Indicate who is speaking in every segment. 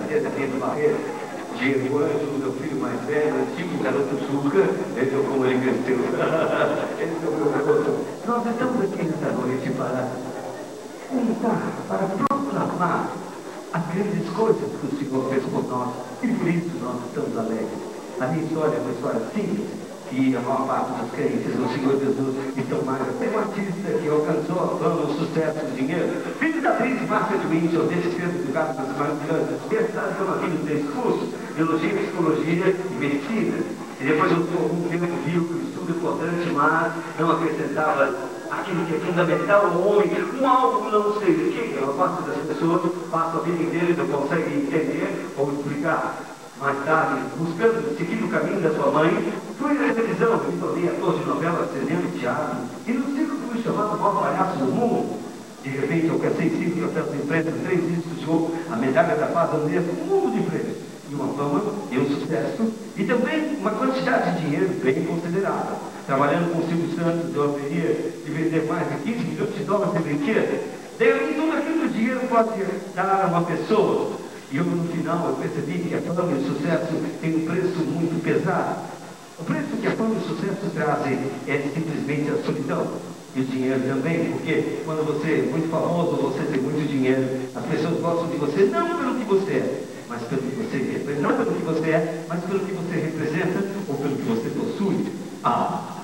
Speaker 1: brincadeira dentro do barreiro. Diego Anjo, meu filho mais velho, antigo garoto Juca, veja como ele cresceu. Esse é o meu garoto. Nós estamos aqui nesta noite para contar, para proclamar as grandes coisas que o Senhor fez por nós, e por isso nós estamos alegres. A minha história é uma história simples, que a maior parte dos crentes do Senhor Jesus estão mais. Tem um artista que alcançou a fama, o sucesso, o dinheiro, filho da atriz Márcia de Windsor, desde do Gato das Maravilhas, pensado pelo filho desse curso, biologia, psicologia e medicina. E depois um tempo viu que o estudo importante, mas não acrescentava aquilo que é fundamental ao homem, algo não sei o que. A parte das pessoas passa a vida inteira e não consegue entender ou explicar. Mais tarde, buscando seguir o caminho da sua mãe, fui na televisão, me tornei ator de novela, cinema e teatro, e no circo fui chamado o maior palhaço do mundo. De repente, alcancei 5 troféus de imprensa, 3 discos de ouro, a medalha da paz da Unesco, um mundo de prêmios, e uma fama e um sucesso, e também uma quantidade de dinheiro bem considerável. Trabalhando com o Silvio Santos, eu haveria de vender mais de 15 milhões de dólares de brinquedos. Daí, tudo aquilo que o dinheiro pode dar a uma pessoa. E eu, no final, eu percebi que a fama e o sucesso têm um preço muito pesado. O preço que a fama e o sucesso trazem é simplesmente a solidão. E o dinheiro também, porque quando você é muito famoso, você tem muito dinheiro, as pessoas gostam de você não pelo que você é, mas pelo que você representa. Não pelo que você é, mas pelo que você representa ou pelo que você possui. Ah,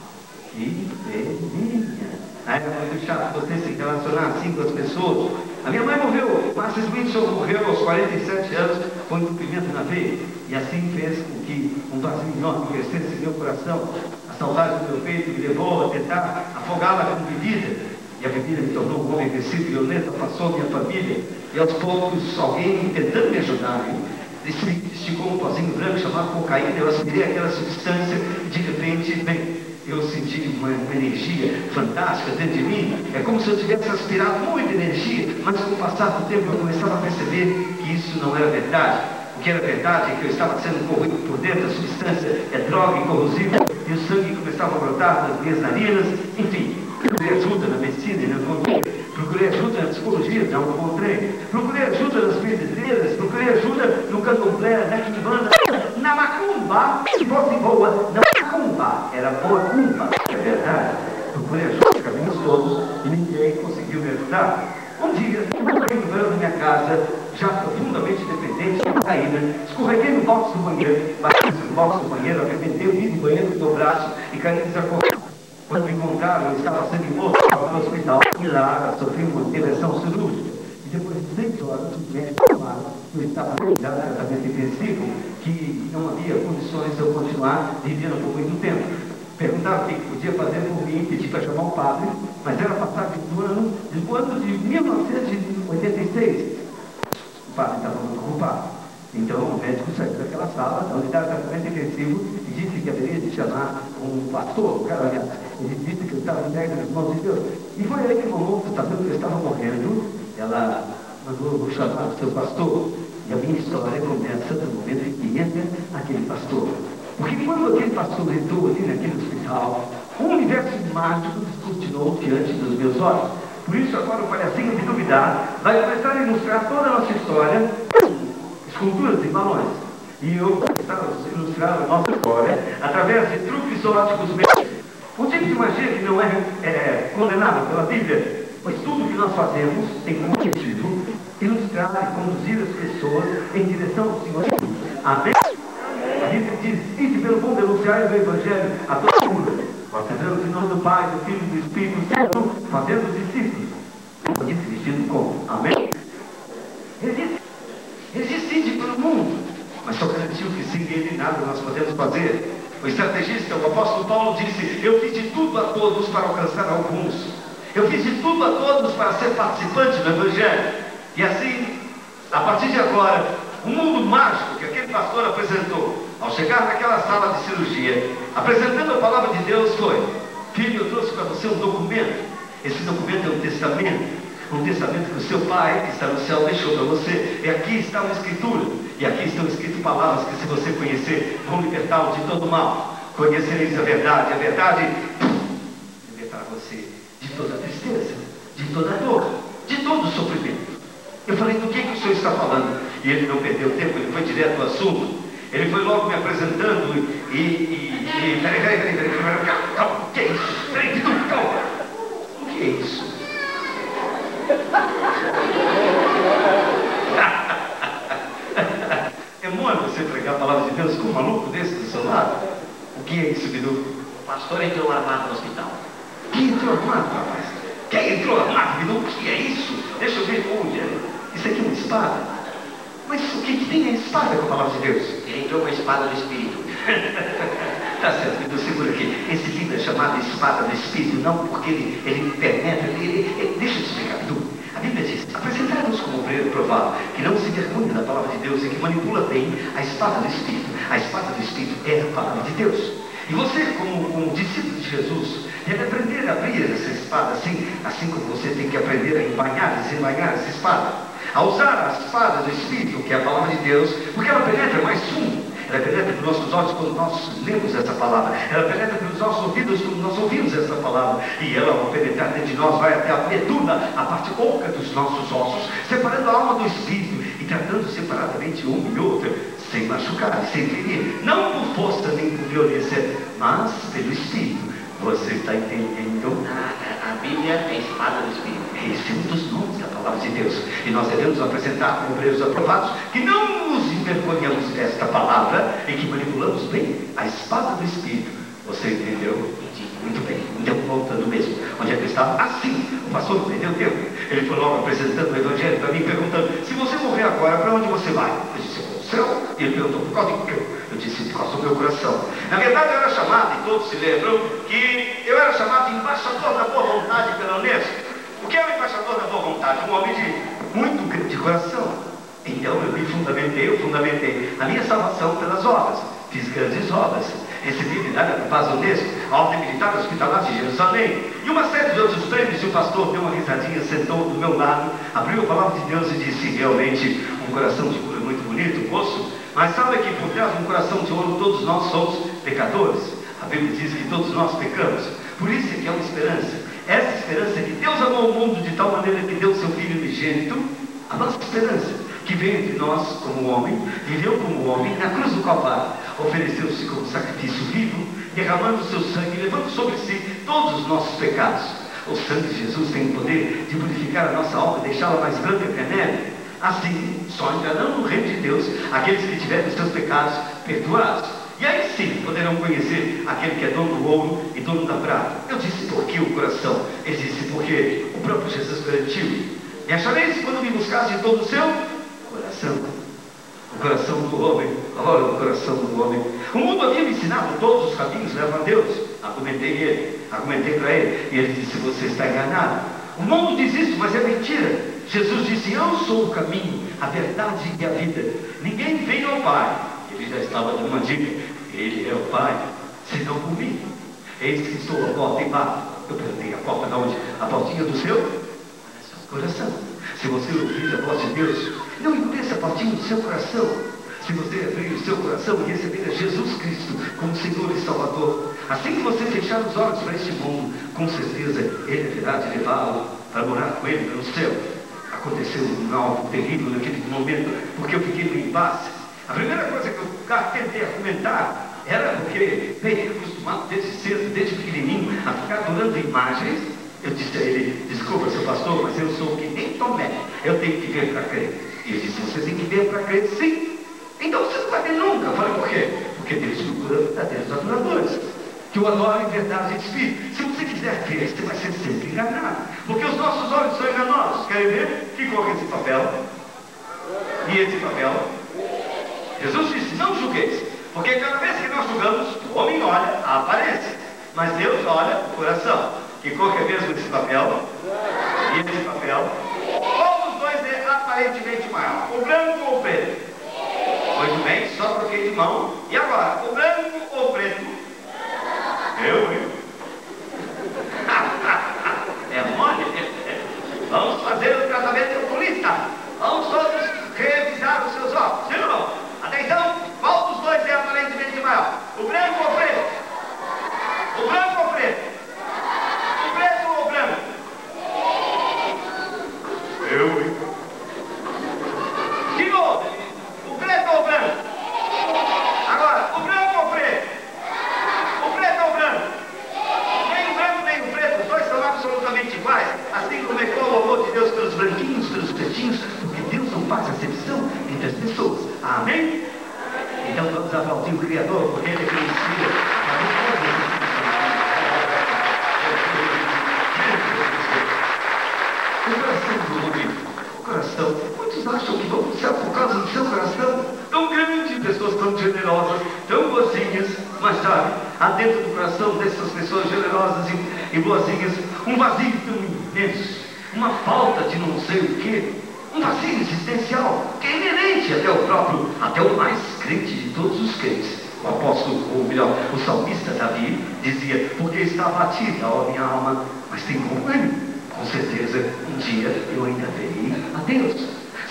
Speaker 1: que delícia! É muito chato você se relacionar assim com as pessoas. A minha mãe morreu, Márcia Windsor morreu aos 47 anos com entupimento na veia. E assim fez com que um vazio enorme crescesse em meu coração. A saudade do meu peito me levou a tentar afogá-la com bebida. E a bebida me tornou um homem agressivo e violento, afastou minha família. E aos poucos, alguém tentando me ajudar, esticou um pozinho branco chamado cocaína. Eu aspirei aquela substância e de repente, bem, eu senti uma energia fantástica dentro de mim. É como se eu tivesse aspirado muita energia, mas com o passar do tempo eu começava a perceber que isso não era verdade. O que era verdade é que eu estava sendo corroído por dentro, a substância é droga incorrosível, e o sangue começava a brotar das minhas narinas. Enfim, procurei ajuda na medicina e não encontrei. Procurei ajuda na psicologia, não encontrei. Procurei ajuda nas benzedeiras, procurei ajuda no candomblé, na quimbanda, na macumba, se fosse boa, na macumba, era boa cumba, é verdade. Procurei ajuda nos caminhos todos e ninguém conseguiu me ajudar. Um dia, escorreguei no banheiro da minha casa, já profundamente dependente de cocaína, escorreguei no box do banheiro, bati no box do banheiro, arrebentei o vidro do banheiro do meu braço e caí desacordado. Quando me encontraram, eu estava sendo morto para o hospital. E lá, sofri uma intervenção cirúrgica. E depois de 6 horas, os médicos falaram que eu estava em tratamento intensivo, que não havia condições de eu continuar vivendo por muito tempo. Perguntaram o que podia fazer por mim, pedi para chamar o padre, mas era passado do ano de 1986. O padre estava muito ocupado. Então o médico saiu daquela sala, da unidade de tratamento intensivo, e disse que haveria de chamar um pastor, o cara, ele disse que eu estava entregue nas mãos de Deus. E foi aí que uma moça, sabendo que eu estava morrendo, ela mandou chamar o seu pastor. E a minha história começa no momento em que entra aquele pastor. Porque quando aquele pastor entrou ali naquele hospital, um universo mágico descortinou diante dos meus olhos. Por isso agora o palhacinho de duvidar vai começar a ilustrar toda a nossa história, esculturas e balões. E eu vou começar a ilustrar a nossa história através de truques óticos mesmo. Um tipo de magia que não é condenado pela Bíblia, pois tudo que nós fazemos tem como objetivo ilustrar e conduzir as pessoas em direção ao Senhor Jesus. Amém? A Bíblia diz: ide pelo mundo denunciar o Evangelho a todo mundo, batizando em nome do Pai, do Filho e do Espírito Santo, fazendo discípulos. Eu disse vestido como? Amém? Resiste pelo mundo, mas só garantiu que sem ele nada nós podemos fazer. O estrategista, o apóstolo Paulo, disse: eu fiz de tudo a todos para alcançar alguns. Eu fiz de tudo a todos para ser participante do Evangelho. E assim, a partir de agora, o mundo mágico que aquele pastor apresentou, ao chegar naquela sala de cirurgia, apresentando a palavra de Deus, foi: filho, eu trouxe para você um documento. Esse documento é um testamento que o seu pai, que está no céu, deixou para você. E aqui está uma escritura, e aqui estão escritas palavras que, se você conhecer, vão libertá-lo de todo mal. Conhecereis a verdade libertará você de toda tristeza, de toda dor, de todo sofrimento. Eu falei: do que o senhor está falando? E ele não perdeu tempo, ele foi direto ao assunto. Ele foi logo me apresentando e peraí, calma, o que é isso? Peraí, calma. O que é isso? É mole você pregar a palavra de Deus com um maluco desse do seu lado? O que é isso, Bidu?
Speaker 2: O pastor entrou armado no hospital.
Speaker 1: Quem entrou armado, rapaz? Quem entrou armado, Bidu? O que é isso? Deixa eu ver. Olha, isso aqui é uma espada. Mas o que tem a espada com a palavra de Deus?
Speaker 2: Ele entrou com a espada do Espírito.
Speaker 1: Tá certo, Bidu, segura aqui. Esse livro é chamado Espada do Espírito, não porque ele penetra, deixa eu te explicar, Bidu. A Bíblia diz, apresentai-vos como obreiro provado, que não se envergonha da palavra de Deus e que manipula bem a espada do Espírito. A espada do Espírito é a palavra de Deus. E você, como discípulo de Jesus, deve aprender a abrir essa espada, assim como você tem que aprender a embainhar, desembainhar essa espada. A usar a espada do Espírito, que é a palavra de Deus, porque ela penetra mais fundo. Ela penetra pelos nossos olhos quando nós lemos essa palavra. Ela penetra pelos nossos ouvidos quando nós ouvimos essa palavra. E ela, ao penetrar dentro de nós, vai até a medula, a parte oca dos nossos ossos, separando a alma do Espírito e tratando separadamente um e outro, sem machucar, sem ferir. Não por força nem por violência, mas pelo Espírito. Você está entendendo?
Speaker 2: A Bíblia é a espada do Espírito.
Speaker 1: Esse é um dos nomes da palavra de Deus. E nós devemos apresentar como obreiros aprovados que não nos envergonhamos desta palavra e que manipulamos bem a espada do Espírito. Você entendeu?
Speaker 2: Entendi.
Speaker 1: Muito bem. Então, voltando mesmo. Onde é que eu estava? Assim, o pastor não perdeu tempo. Ele foi logo apresentando o evangelho para mim, perguntando: se você morrer agora, para onde você vai? Eu disse: para o céu. E ele perguntou: por causa do quê? Eu disse: por causa do meu coração. Na verdade, eu era chamado, e todos se lembram, que eu era chamado de embaixador da boa vontade pela Unesco. O que é o embaixador da boa vontade? Um homem de muito grande coração. Então eu fundamentei a minha salvação pelas obras. Fiz grandes obras. Recebi medalha da paz Unesco, a ordem militar hospitalar de Jerusalém e uma série de outros prêmios. E o pastor deu uma risadinha, sentou do meu lado, abriu a palavra de Deus e disse: realmente um coração de ouro é muito bonito, moço, mas sabe que por trás de um coração de ouro todos nós somos pecadores. A Bíblia diz que todos nós pecamos. Por isso é que há uma esperança. Essa esperança é que Deus amou o mundo de tal maneira que deu o seu Filho unigênito. A nossa esperança, que veio entre nós como homem, viveu como homem, na cruz do Calvário, ofereceu-se como sacrifício vivo, derramando o seu sangue, levando sobre si todos os nossos pecados. O sangue de Jesus tem o poder de purificar a nossa alma e deixá-la mais branca que a neve. Assim, só entrarão no reino de Deus aqueles que tiverem os seus pecados perdoados. E aí sim poderão conhecer aquele que é dono do ouro e dono da prata. Eu disse porque o coração, eu disse porque o próprio Jesus garantiu: me achareis quando me buscasse de todo o seu coração. O coração do homem, olha o coração do homem. O mundo havia me ensinado todos os caminhos levam a Deus. Argumentei para ele, e ele disse: você está enganado. O mundo diz isso, mas é mentira. Jesus disse: eu sou o caminho, a verdade e a vida. Ninguém vem ao Pai. Ele já estava dando uma dica: ele é o Pai, senão por mim. Eis que estou à porta e bato. Eu perguntei: a porta de onde? A portinha do seu coração. Se você ouvir a voz de Deus, não endureça a portinha do seu coração. Se você abrir o seu coração e receber a Jesus Cristo como Senhor e Salvador, assim que você fechar os olhos para este mundo, com certeza Ele haverá de levá-lo para morar com Ele no céu. Aconteceu algo terrível naquele momento, porque eu fiquei no impasse. A primeira coisa que eu tentei argumentar era porque bem acostumado desde cedo, desde pequenininho, a ficar adorando imagens. Eu disse a ele: desculpa, seu pastor, mas eu sou que nem Tomé, eu tenho que ver para crer. E ele disse: você tem que ver para crer? Sim. Então você não vai ver nunca. Eu falei: por quê? Porque Deus procura verdadeiros adoradores, que o adorem em verdade e espírito. Se você quiser ver, você vai ser sempre enganado, porque os nossos olhos são enganosos. Querem ver? Que cor é esse papel? E esse papel? Jesus disse: não julgueis, porque cada vez que nós julgamos, o homem olha a aparência, mas Deus olha o coração. Que cor que é mesmo esse papel? E esse papel? Qual dos dois é aparentemente maior? O branco ou o preto? Muito bem, só troquei de mão. E agora, o branco ou o preto? Eu, hein? É mole? Vamos fazer o tratamento oculista. Vamos todos revisar os seus óculos. Sim ou não? Atenção, qual dos dois é aparentemente maior? O branco ou o preto? O branco ou o preto? O preto ou o branco? Eu, hein? De novo. muitas pessoas. Amém? Então vamos aplaudir o Criador, porque Ele é que inspira a todos. O coração do homem, o coração, muitos acham que vão para o céu por causa do seu coração tão grande, pessoas tão generosas, tão boazinhas, mas sabe, há dentro do coração dessas pessoas generosas e boazinhas um vazio tão imenso, uma falta de não sei o quê, um vazio existencial que é inerente até o mais crente de todos os crentes. O apóstolo, ou melhor, o salmista Davi dizia: porque está abatida, ó minha alma, mas tem bom ânimo. Com certeza, um dia eu ainda verei a Deus.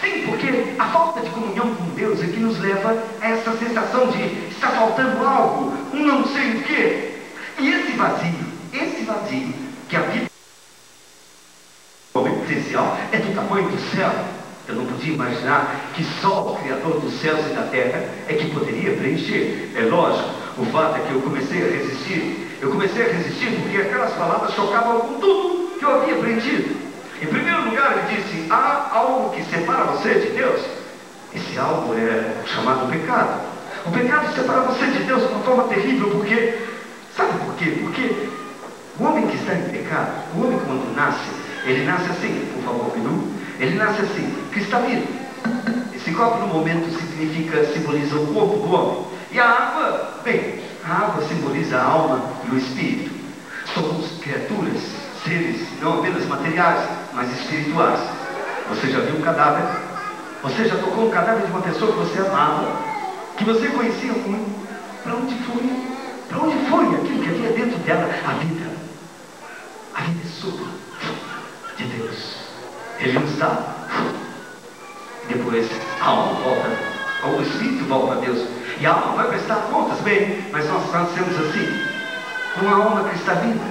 Speaker 1: Sim, porque a falta de comunhão com Deus é que nos leva a essa sensação de estar faltando algo, um não sei o quê. E esse vazio que a Bíblia essencial é do tamanho do céu. Eu não podia imaginar que só o Criador dos céus e da terra é que poderia preencher. É lógico, o fato é que eu comecei a resistir. Eu comecei a resistir porque aquelas palavras chocavam com tudo que eu havia aprendido. Em primeiro lugar, ele disse: há algo que separa você de Deus. Esse algo é chamado pecado. O pecado separa você de Deus de uma forma terrível, porque, sabe por quê? Porque o homem que está em pecado, o homem quando nasce, ele nasce assim, por favor, Bidu, ele nasce assim, cristalino. Esse copo no momento simboliza o corpo do homem. E a água, bem, a água simboliza a alma e o espírito. Somos criaturas, seres não apenas materiais, mas espirituais. Você já viu um cadáver? Você já tocou um cadáver de uma pessoa que você amava, que você conhecia muito? Para onde foi? Para onde foi aquilo que havia dentro dela? A vida. A vida é sopro de Deus. Ele não está. Depois a alma volta, ou o espírito volta a Deus. E a alma vai prestar contas, bem, mas nós nascemos assim, com a alma cristalina,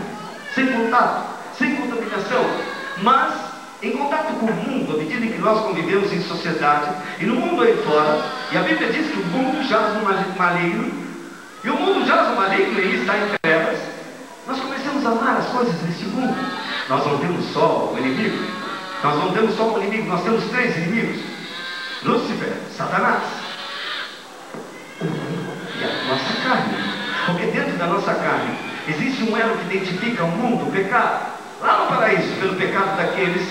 Speaker 1: sem contato, sem contaminação, mas em contato com o mundo, à medida que nós convivemos em sociedade, e no mundo aí fora, e a Bíblia diz que o mundo jaz no maligno, e o mundo jaz no maligno e ele está em trevas. Nós começamos a amar as coisas desse mundo. Nós não temos só o inimigo, nós não temos só um inimigo, nós temos três inimigos: Lúcifer, Satanás, o mundo e a nossa carne. Porque dentro da nossa carne existe um elo que identifica o mundo, o pecado. Lá no paraíso, pelo pecado daqueles,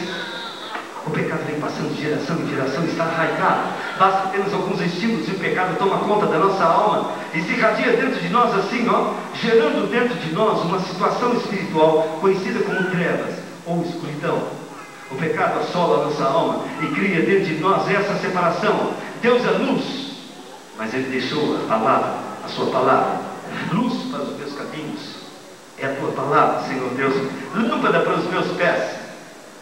Speaker 1: o pecado vem passando de geração em geração, está arraigado. Basta termos alguns estímulos e o pecado toma conta da nossa alma e se irradia dentro de nós assim, ó, gerando dentro de nós uma situação espiritual conhecida como trevas ou escuridão. O pecado assola a nossa alma e cria dentro de nós essa separação. Deus é luz, mas Ele deixou a palavra, a sua palavra, luz para os meus caminhos. É a tua palavra, Senhor Deus, lâmpada para os meus pés.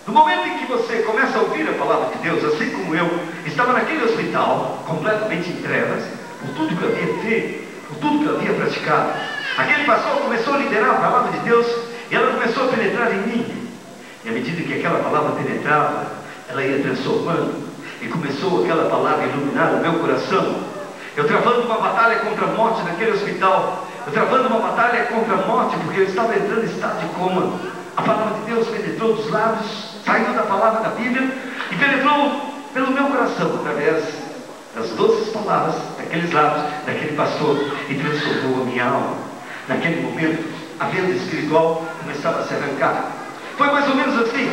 Speaker 1: No momento em que você começa a ouvir a palavra de Deus, assim como eu estava naquele hospital, completamente em trevas, por tudo que eu havia feito, por tudo que eu havia praticado, aquele pastor começou a liderar a palavra de Deus e ela começou a penetrar em mim. E à medida que aquela palavra penetrava, ela ia transformando e começou aquela palavra a iluminar o meu coração. Eu travando uma batalha contra a morte naquele hospital, eu travando uma batalha contra a morte, porque eu estava entrando em estado de coma. A palavra de Deus penetrou dos lábios, saiu da palavra da Bíblia e penetrou pelo meu coração, através das doces palavras daqueles lábios, daquele pastor, e transformou a minha alma. Naquele momento, a venda espiritual começava a se arrancar. Foi mais ou menos assim.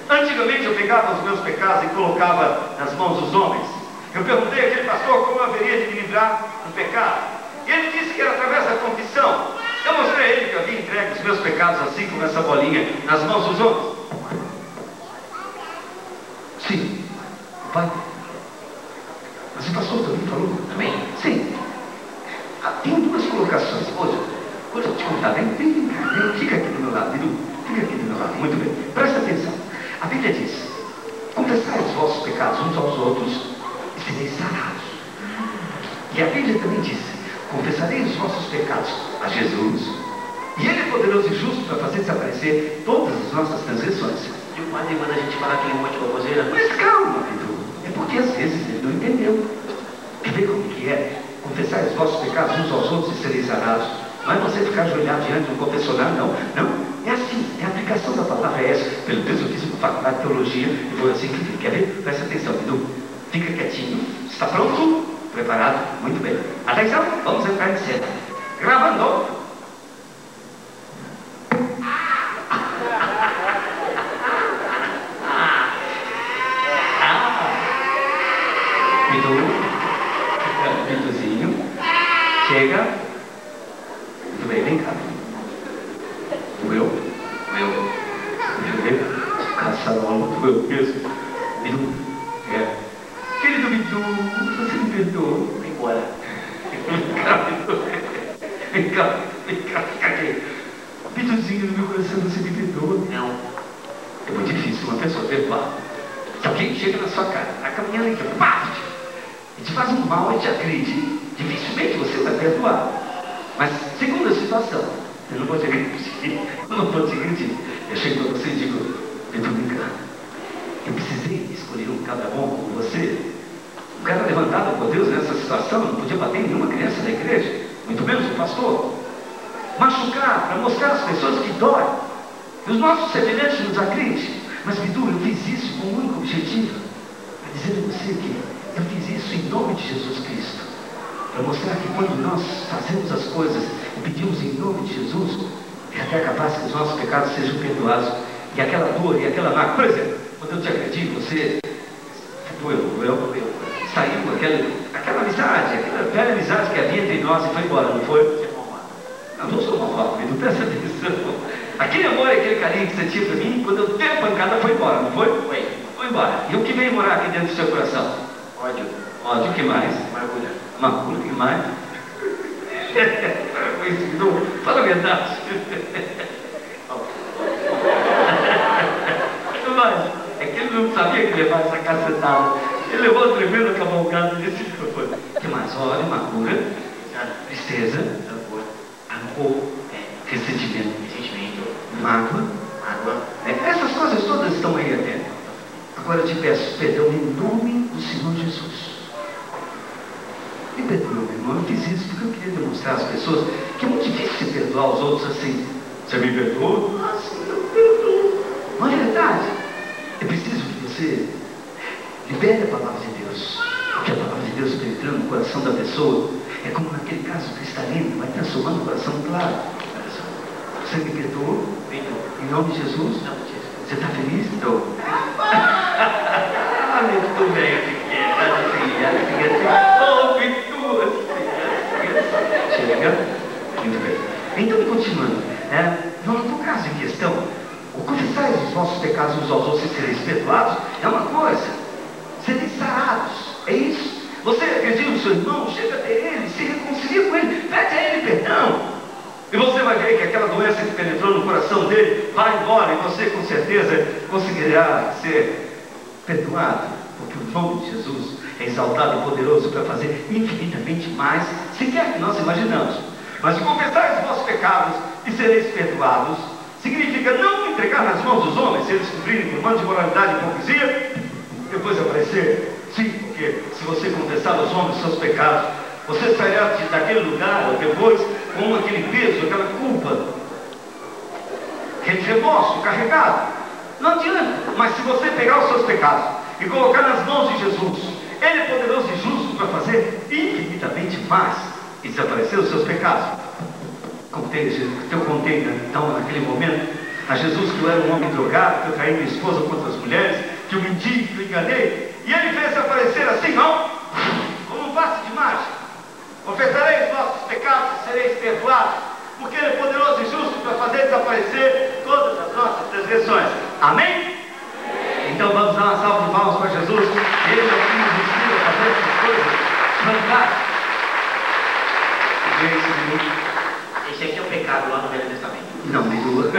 Speaker 1: Antigamente eu pegava os meus pecados e colocava nas mãos dos homens. Eu perguntei àquele pastor como eu haveria de me livrar do pecado. E ele disse que era através da confissão. Eu mostrei a ele que eu havia entregue os meus pecados assim como essa bolinha nas mãos dos homens. Sim, o pai. Mas o pastor também falou.
Speaker 2: Também?
Speaker 1: Sim. Tenho duas colocações. Hoje eu te contar. Vem cá, fica aqui do meu lado, Bidu. Fica aqui do meu lado. Muito bem. Presta atenção. A Bíblia diz: confessai os vossos pecados uns aos outros e sereis sarados. E a Bíblia também diz: confessarei os vossos pecados a Jesus, e Ele é poderoso e justo para fazer desaparecer todas as nossas transgressões.
Speaker 2: E o padre manda a gente falar aquele monte de baboseira?
Speaker 1: Mas calma, Bidu. É porque às vezes ele não entendeu. Quer ver como que é? Confessar os vossos pecados uns aos outros e sereis sarados. Não é você ficar ajoelhado diante do confessionário, não. Não. É assim. É a aplicação da palavra é essa. Pelo Deus, eu fiz uma faculdade de teologia e foi assim que fiz. Quer ver? Presta atenção, Bidu. Fica quietinho. Está pronto? Preparado? Muito bem. Atenção, vamos entrar em cena. Gravando. Pituzinho. Chega. Muito bem, vem cá. Doeu? Doeu. Caçarola, doeu mesmo. Bidu. Querido Bidu, você me perdoou?
Speaker 2: Vem embora.
Speaker 1: Vem cá, fica aqui. Biduzinho, no meu coração, você me perdoa?
Speaker 2: Não.
Speaker 1: É muito difícil uma pessoa perdoar. Se alguém chega na sua casa, está caminhando e pá, e te faz um mal e te agride, dificilmente você vai perdoar. Mas, segundo a situação, eu não vou te agredir, eu chego para você e digo, Bidu, vem cá. Eu precisei escolher um cara bom como você, um cara levantado por Deus nessa situação, não podia bater em nenhuma criança da igreja, muito menos o pastor. Machucar, para mostrar às pessoas que dói. E os nossos semelhantes nos agridem. Mas, Bidu, eu fiz isso com um único objetivo, para dizer a você que eu fiz isso em nome de Jesus Cristo, para mostrar que quando nós fazemos as coisas e pedimos em nome de Jesus, é até capaz que os nossos pecados sejam perdoados, e aquela dor e aquela mágoa, por exemplo, quando eu te agredi, você doeu, saiu aquela amizade, aquela velha amizade que havia entre nós e foi embora, não foi? Não sou malvado, Bidu, presta atenção. Aquele amor e aquele carinho que você tinha para mim, quando eu dei a pancada, foi embora, não foi? Foi embora. E o que veio morar aqui dentro do seu coração?
Speaker 2: Ódio.
Speaker 1: Ódio, o que mais?
Speaker 2: Amargura.
Speaker 1: Amargura, o que mais? Bidu, fala a verdade. Mas, é que ele não sabia que levar essa cacetada. Ele levou a tremenda cavalgada desse microfone. O que mais? Ódio, amargura, tristeza, rancor, ressentimento, mágoa. Essas coisas todas estão aí dentro. Agora eu te peço perdão em nome do Senhor Jesus. Me perdoa, meu irmão, eu fiz isso porque eu queria demonstrar às pessoas que é muito difícil perdoar os outros assim. Você me perdoa? Ah, sim, eu perdoo. Não é verdade? É preciso que você libere a palavra de Deus. Porque a palavra de Deus penetrando no coração da pessoa é como naquele caso cristalino, vai transformando o coração claro. Você me perdoou? Em nome de Jesus? Você está feliz? Estou. Ah, muito bem, filha. Ouve tudo. Chega. Muito bem. Então, continuando. No caso em questão, o confessar os vossos pecados uns aos outros e sereis perdoados é uma coisa. Sereis sarados. É isso. Você agrediu o seu irmão, chega até ele, se reconcilia com ele, pede a ele perdão. E você vai ver que aquela doença que penetrou no coração dele vai embora e você com certeza conseguirá ser perdoado, porque o nome de Jesus é exaltado e poderoso para fazer infinitamente mais, sequer que nós imaginamos. Mas confessar os vossos pecados e sereis perdoados significa não entregar nas mãos dos homens, se eles cumprirem por mão de moralidade e hipocrisia, depois aparecer. Sim, porque se você confessar aos homens os seus pecados, você sairá daquele lugar depois com aquele peso, aquela culpa, aquele remorso carregado. Não adianta. Mas se você pegar os seus pecados e colocar nas mãos de Jesus, Ele é poderoso e justo para fazer infinitamente mais e desaparecer os seus pecados. Eu contei então naquele momento a Jesus que eu era um homem drogado, que eu traí minha esposa com outras mulheres, que eu menti, que eu enganei, e Ele fez aparecer assim, ó, como um passe de mágica. Confessareis os vossos pecados e sereis perdoados, porque Ele é poderoso e justo para fazer desaparecer todas as nossas transgressões. Amém? Então vamos dar uma salva de palmas para Jesus. Ele é que nos ensina a fazer essas coisas fantásticas.
Speaker 2: Esse aqui é o pecado lá no Velho Testamento.
Speaker 1: Não, Bidu.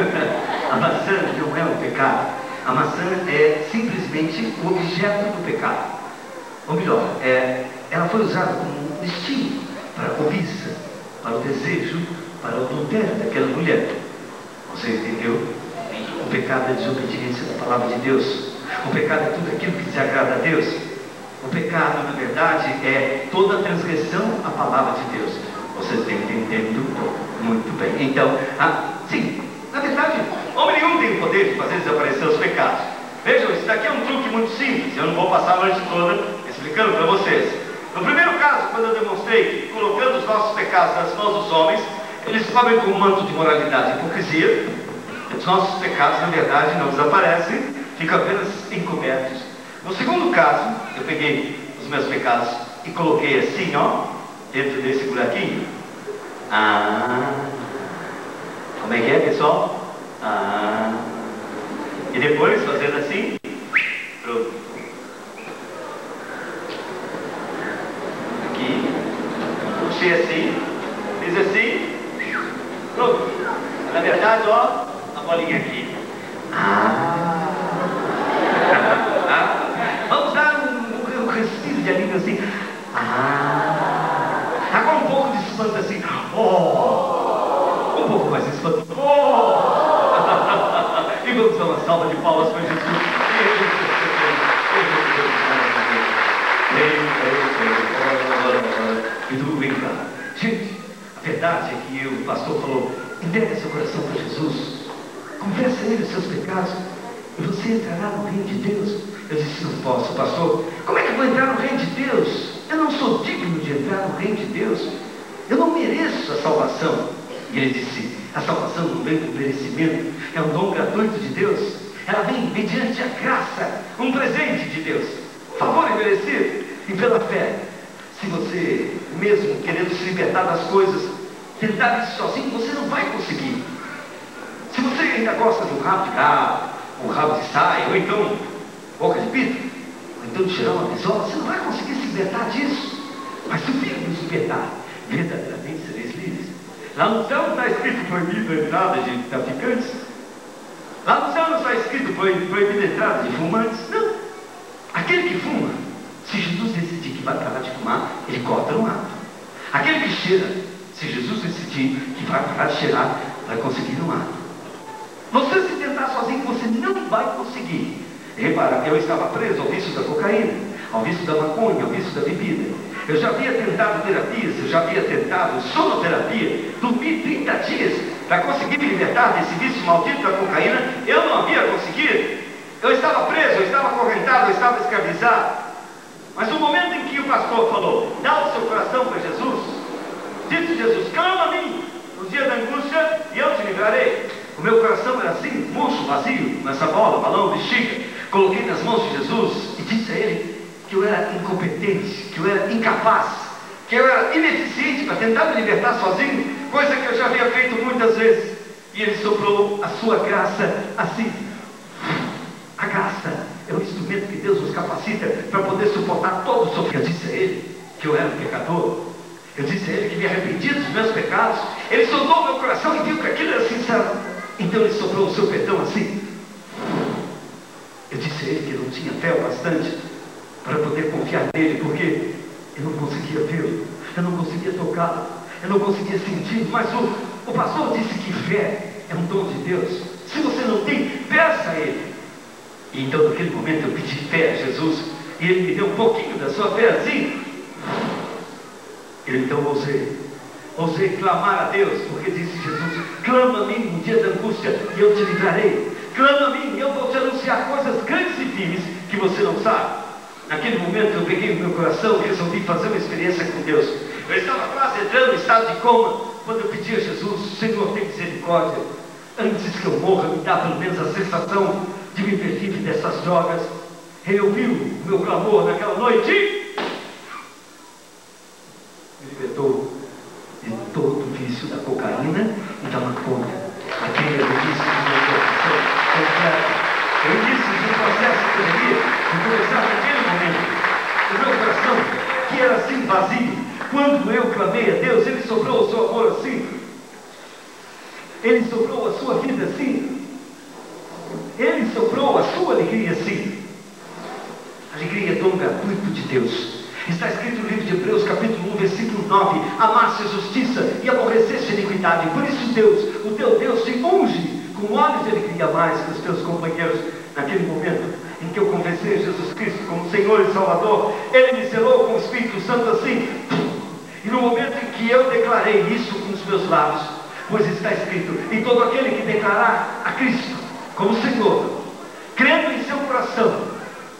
Speaker 1: A maçã não é um pecado. A maçã é simplesmente o objeto do pecado. Ou melhor, ela foi usada como um estímulo para a cobiça, para o desejo, para o adultério daquela mulher. Você entendeu? O pecado é a desobediência da palavra de Deus. O pecado é tudo aquilo que desagrada a Deus. O pecado, na verdade, é toda transgressão à palavra de Deus. Você está entendendo muito bem. Então, sim, na verdade, homem nenhum tem o poder de fazer desaparecer os pecados. Vejam, isso daqui é um truque muito simples. Eu não vou passar a noite toda explicando para vocês. quando eu demonstrei que, colocando os nossos pecados nas mãos dos homens, eles cobrem com um manto de moralidade e hipocrisia. Os nossos pecados, na verdade, não desaparecem, ficam apenas encobertos. No segundo caso, eu peguei os meus pecados e coloquei assim, ó, dentro desse buraquinho. Como é que é, pessoal? E depois, fazendo assim, pronto. Aqui, puxei assim, fiz assim, pronto. Na verdade, ó, a bolinha aqui. Vamos dar um respiro de alívio assim. Agora um pouco de espanto assim. Um pouco mais de espanto. E vamos dar uma salva de palmas para Jesus. E tudo bem, cara. Gente, a verdade é que o pastor falou: entrega seu coração para Jesus, confessa a Ele os seus pecados, e você entrará no reino de Deus. Eu disse: não posso, pastor. Como é que eu vou entrar no reino de Deus? Eu não sou digno de entrar no reino de Deus. Eu não mereço a salvação. E ele disse: a salvação não vem por merecimento, é um dom gratuito de Deus. Ela vem mediante a graça, um presente de Deus, favor imerecido. E pela fé, se você, mesmo querendo se libertar das coisas, tentar isso sozinho, você não vai conseguir. Se você ainda gosta de um rabo de gado, um rabo de saia, ou então boca de pito, ou então de cheirar uma pisola, você não vai conseguir se libertar disso. Mas se o Filho nos libertar, verdadeiramente sereis livres. Lá no céu não está escrito proibido a entrada de traficantes. Lá no céu não está escrito proibido a entrada de fumantes. Não. Aquele que fuma, se Jesus decidir que vai parar de fumar, ele corta no ato. Aquele que cheira, se Jesus decidir que vai parar de cheirar, vai conseguir no ato. Você se tentar sozinho, você não vai conseguir. Repara, eu estava preso ao vício da cocaína, ao vício da maconha, ao vício da bebida. Eu já havia tentado terapias, eu já havia tentado sonoterapia, dormi 30 dias para conseguir me libertar desse vício maldito da cocaína. Eu não havia conseguido. Eu estava preso, eu estava acorrentado, eu estava escravizado. Mas no momento em que o pastor falou: dá o seu coração para Jesus, disse Jesus: clama a mim no dia da angústia e eu te livrarei. O meu coração era assim, murcho, vazio, nessa bola, balão, bexiga. Coloquei nas mãos de Jesus e disse a ele que eu era incompetente, que eu era incapaz, que eu era ineficiente para tentar me libertar sozinho, coisa que eu já havia feito muitas vezes. E ele soprou a sua graça assim. A graça é o instrumento que Deus nos capacita para poder suportar todo o sofrimento. Eu disse a ele que eu era um pecador. Eu disse a ele que me arrependia dos meus pecados. Ele sondou meu coração e viu que aquilo era sincero. Então ele soprou o seu perdão assim. Eu disse a ele que eu não tinha fé o bastante para poder confiar nele, porque eu não conseguia vê-lo, eu não conseguia tocá-lo, eu não conseguia sentir. Mas o pastor disse que fé é um dom de Deus. Se você não tem, peça a ele. E então naquele momento eu pedi fé a Jesus, e ele me deu um pouquinho da sua fé assim. Então ousei clamar a Deus, porque disse Jesus: clama a mim no dia da angústia e eu te livrarei. Clama a mim e eu vou te anunciar coisas grandes e firmes que você não sabe. Naquele momento eu peguei o meu coração e resolvi fazer uma experiência com Deus. Eu estava quase entrando em estado de coma, quando eu pedi a Jesus: Senhor, tem misericórdia, antes que eu morra, me dá pelo menos a sensação de me ver livre dessas drogas. Ele ouviu o meu clamor naquela noite e me libertou de todo o vício da cocaína e da maconha. Aquele é o vício do meu coração completo. Eu disse de um processo que eu devia começar naquele momento. O meu coração, que era assim vazio, quando eu clamei a Deus, Ele soprou o seu amor assim. Ele soprou a sua vida assim. Ele soprou a sua alegria assim. Alegria é dom gratuito de Deus. Está escrito no livro de Hebreus, capítulo 1, versículo 9: amaste a justiça e aborreceste a iniquidade. Por isso Deus, o teu Deus, te unge com olhos de alegria mais que os teus companheiros. Naquele momento em que eu confessei Jesus Cristo como Senhor e Salvador, Ele me selou com o Espírito Santo assim. E no momento em que eu declarei isso com os meus lábios, pois está escrito: e todo aquele que declarar a Cristo como Senhor, crendo em seu coração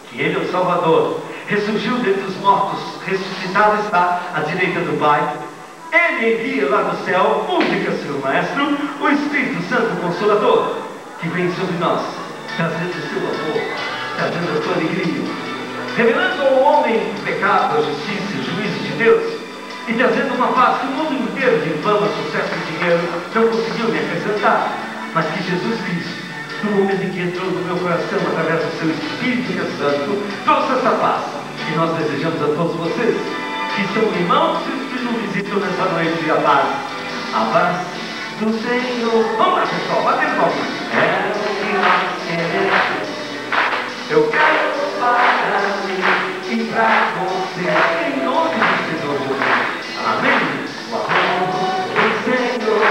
Speaker 1: que Ele é o Salvador, ressurgiu dentre os mortos, ressuscitado está à direita do Pai. Ele envia lá do céu, música, Senhor Maestro, o Espírito Santo Consolador, que vem sobre nós, trazendo o seu amor, trazendo a sua alegria, revelando ao homem o pecado, a justiça e o juízo de Deus, e trazendo uma paz que o mundo inteiro de fama, sucesso e dinheiro não conseguiu me acrescentar, mas que Jesus Cristo, no momento em que entrou no meu coração através do seu Espírito Santo, trouxe essa paz. E nós desejamos a todos vocês, que são irmãos e que nos visitam nessa noite, a paz do Senhor. Vamos lá, pessoal, batendo palmas. É o que nós queremos. Eu quero para mim e para você, em nome do Senhor Jesus. Amém. O amor do Senhor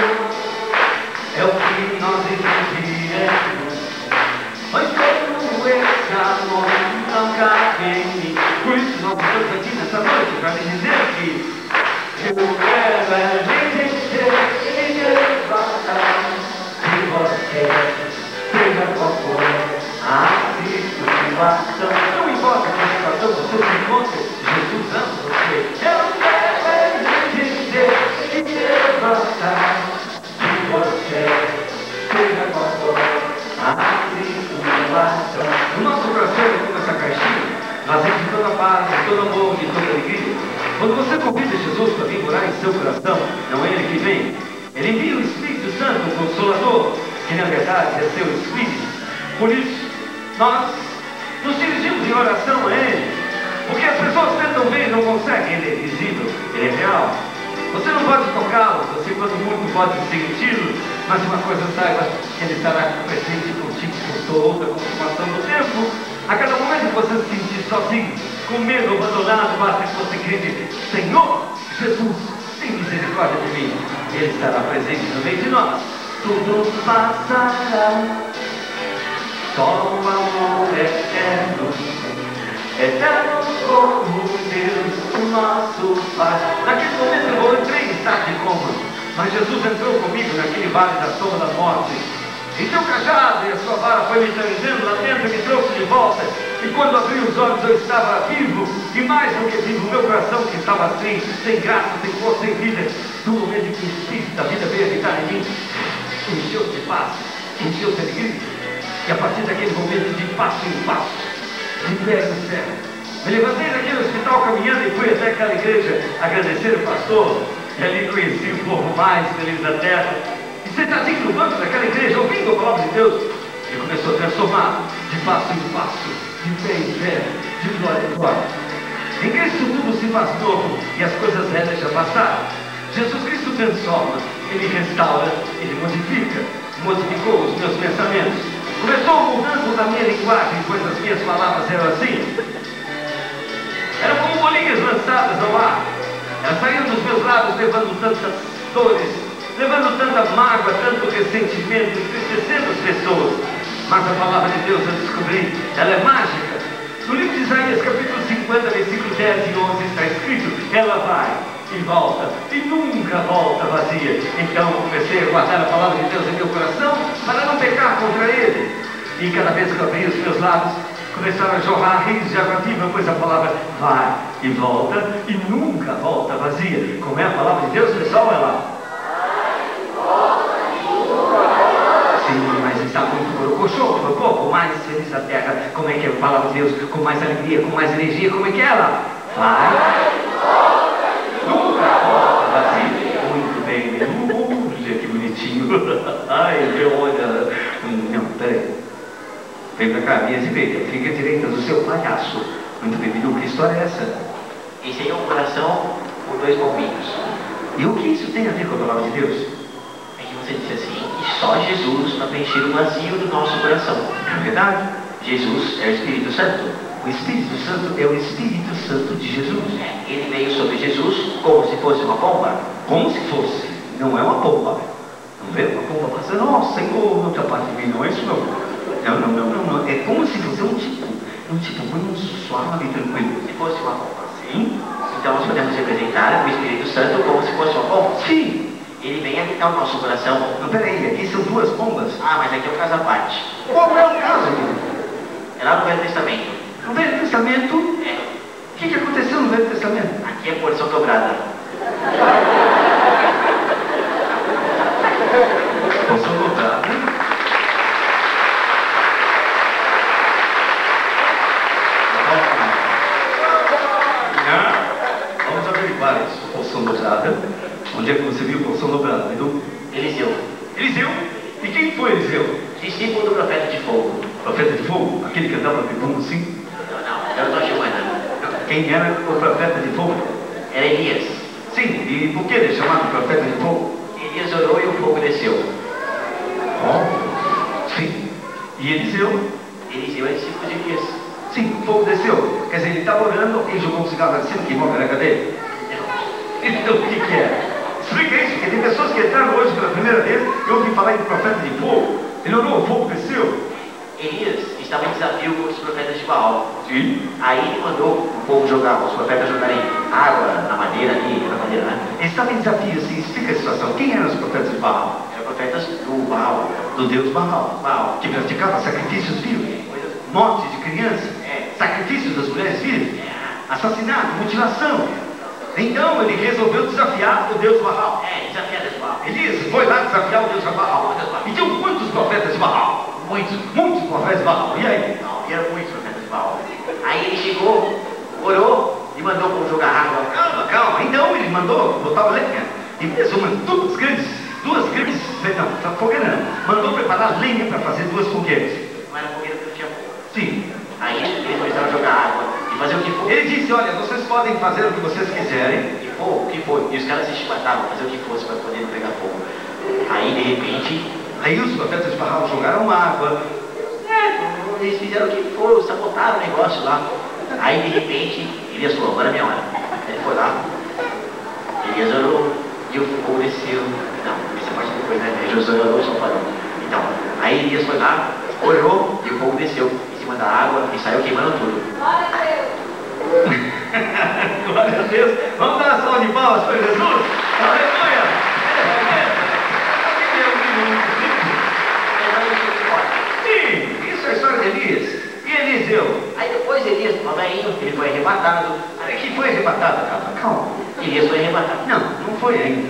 Speaker 1: é o que nós exigimos. Mas todo esse amor não cabe em mim. Por isso nós estamos aqui nessa noite para lhe dizer que eu quero lhe dizer e levantar. Se você seja qual for a situação, não importa a situação, você se encontra, Jesus ama você. Eu quero lhe dizer e levantar. Se você seja qual for a situação. No nosso coração, aqui nessa caixinha, vazio de toda paz, de todo amor, de toda alegria. Quando você convida Jesus para vir morar em seu coração, não é Ele que vem. Ele envia o Espírito Santo, o Consolador, que na verdade é seu Espírito. Por isso, nós nos dirigimos em oração a Ele, porque as pessoas tentam ver e não conseguem. Ele é visível, Ele é real. Você não pode tocá-lo, você quando muito pode senti-lo, mas uma coisa saiba, Ele estará presente contigo por toda a consumação do tempo. A cada momento que você se sentir sozinho, com medo, abandonado, basta que você grite: Senhor Jesus, tem misericórdia de mim. Ele estará presente no meio de nós. Tudo passará, só o amor eterno, eterno como Deus, o nosso Pai. Naquele momento eu entrei em estado de coma, mas Jesus entrou comigo naquele vale da sombra da morte. E seu cajado e a sua vara foi me trazendo lá dentro e me trouxe de volta. E quando abri os olhos eu estava vivo, e mais do que vivo, meu coração que estava assim, sem graça, sem força, sem vida, no momento em que o Espírito da vida veio habitar em mim, encheu-se de paz, encheu-se de alegria. E a partir daquele momento, de passo em passo, de pé em pé, me levantei daquele hospital caminhando e fui até aquela igreja agradecer o pastor. E ali conheci o povo mais feliz da terra. E sentadinho no banco daquela igreja, ouvindo a palavra de Deus, ele começou a transformar de passo em passo, de pé em pé, de glória em glória. Em Cristo tudo se faz novo e as coisas velhas já passaram. Jesus Cristo transforma, Ele restaura, Ele modifica. Modificou os meus pensamentos. Começou mudando a minha linguagem, pois as minhas palavras eram assim. Eram como bolinhas lançadas ao ar. Elas saíam dos meus lábios levando tantas dores, levando tanta mágoa, tanto ressentimento, entristecendo as pessoas. Mas a palavra de Deus, eu descobri, ela é mágica. No livro de Isaías, capítulo 50, versículo 10 e 11, está escrito: ela vai e volta, e nunca volta vazia. Então comecei a guardar a palavra de Deus em meu coração, para não pecar contra Ele. E cada vez que eu abria os meus lábios, começaram a jorrar rios de água viva, pois a palavra vai e volta, e nunca volta vazia. Como é a palavra de Deus, pessoal? Ela sim, mas está muito borocochô, foi pouco mais feliz a terra. Como é que é a palavra de Deus? Com mais alegria, com mais energia, como é que é ela? Vai, nunca volta vazia. Muito bem, que bonitinho. Ai, meu, olha. Não, peraí. Vem pra cá, minha direita, fica à direita do seu palhaço. Muito bem, Bidu, que história é essa?
Speaker 2: Enchei um coração por 2 bombinhos.
Speaker 1: E o que isso tem a ver com a palavra de Deus?
Speaker 2: É que você disse assim, que só Jesus para preencher o vazio do nosso coração.
Speaker 1: É verdade?
Speaker 2: Jesus é o Espírito Santo.
Speaker 1: O Espírito Santo é o Espírito Santo de Jesus.
Speaker 2: Ele veio sobre Jesus como se fosse uma pomba.
Speaker 1: Como se fosse. Não é uma pomba. Não vê uma pomba passando. Oh, Senhor, não te aparte de mim. Não é isso não. Não. É como se fosse um tipo muito suave e tranquilo.
Speaker 2: Se fosse uma pomba.
Speaker 1: Sim.
Speaker 2: Então nós podemos representar o Espírito Santo como se fosse uma pomba.
Speaker 1: Sim.
Speaker 2: Ele vem habitar o nosso coração.
Speaker 1: Não, peraí, aqui são 2 pombas.
Speaker 2: Ah, mas aqui é um caso à parte.
Speaker 1: Qual é o caso, querido?
Speaker 2: É lá no Velho Testamento.
Speaker 1: No Velho Testamento?
Speaker 2: É.
Speaker 1: O que aconteceu no Velho Testamento?
Speaker 2: Aqui é porção dobrada.
Speaker 1: Porção dobrada. Vamos averiguar isso. Porção dobrada. Onde é que você viu porção dobrada, Edu?
Speaker 2: Eliseu.
Speaker 1: Eliseu? E quem foi Eliseu?
Speaker 2: Discípulo do profeta de fogo.
Speaker 1: Profeta de fogo? Aquele que andava bebum assim?
Speaker 2: Não, eu não estou chamando.
Speaker 1: Quem era o profeta de fogo?
Speaker 2: Era Elias.
Speaker 1: Sim, e por que ele é chamado profeta de fogo?
Speaker 2: Elias orou e o fogo desceu.
Speaker 1: Sim. E Eliseu?
Speaker 2: Eliseu é discípulo de Elias.
Speaker 1: Sim, o fogo desceu. Quer dizer, ele estava orando e jogou um cigarro assim, queimou a careca dele. Então, o que é? Explica isso, porque tem pessoas que entraram hoje pela primeira vez e ouvem falar em profeta de fogo. Ele orou, o fogo desceu.
Speaker 2: Elias estava em desafio com os profetas de Baal.
Speaker 1: Sim.
Speaker 2: Aí ele mandou o povo jogar, os profetas jogarem água na madeira ali, na madeira, né?
Speaker 1: Ele estava em desafio, assim, explica a situação. Quem eram os profetas de Baal?
Speaker 2: Eram profetas do Baal.
Speaker 1: Do Deus Baal.
Speaker 2: Baal.
Speaker 1: Que praticava sacrifícios vivos, morte de crianças, sacrifícios das mulheres vivas, assassinato, mutilação. Então ele resolveu desafiar o Deus Baal.
Speaker 2: Desafiar Deus Baal.
Speaker 1: Elias foi lá desafiar o Deus Baal. E tinham muitos profetas de Baal. Muitos profetas de Baal. E aí?
Speaker 2: Não, eram muitos profetas de Baal. Aí ele chegou, orou e mandou o povo jogar água.
Speaker 1: Calma. Então ele mandou botar lenha. E fez duas grandes, fogueiras não. Mandou preparar lenha para fazer duas fogueiras.
Speaker 2: Não era fogueira porque não tinha fogo.
Speaker 1: Sim.
Speaker 2: Aí eles começaram a jogar água e fazer o que for.
Speaker 1: Ele disse, olha, vocês podem fazer o que vocês quiserem.
Speaker 2: E fogo, o que foi? E os caras se chibatavam, fazer o que fosse para poder pegar fogo. Aí de repente,
Speaker 1: aí os profetas de Baal jogaram água.
Speaker 2: Eles fizeram o que for, sabotaram o negócio lá. Aí de repente, Elias falou, agora é minha hora. Ele foi lá, Elias orou e o fogo desceu. Não, essa parte depois, né? Josué orou e só parou. Então, aí Elias foi lá, orou e o fogo desceu em cima da água e saiu queimando tudo.
Speaker 1: Glória a Deus. Vamos dar uma salva de palmas para Jesus? Aleluia! Sim, isso é a história de Elias. E Eliseu?
Speaker 2: Aí depois Elias, velhinho, ele foi arrebatado.
Speaker 1: Aí que foi arrebatado, calma.
Speaker 2: Elias foi arrebatado.
Speaker 1: Não foi ainda.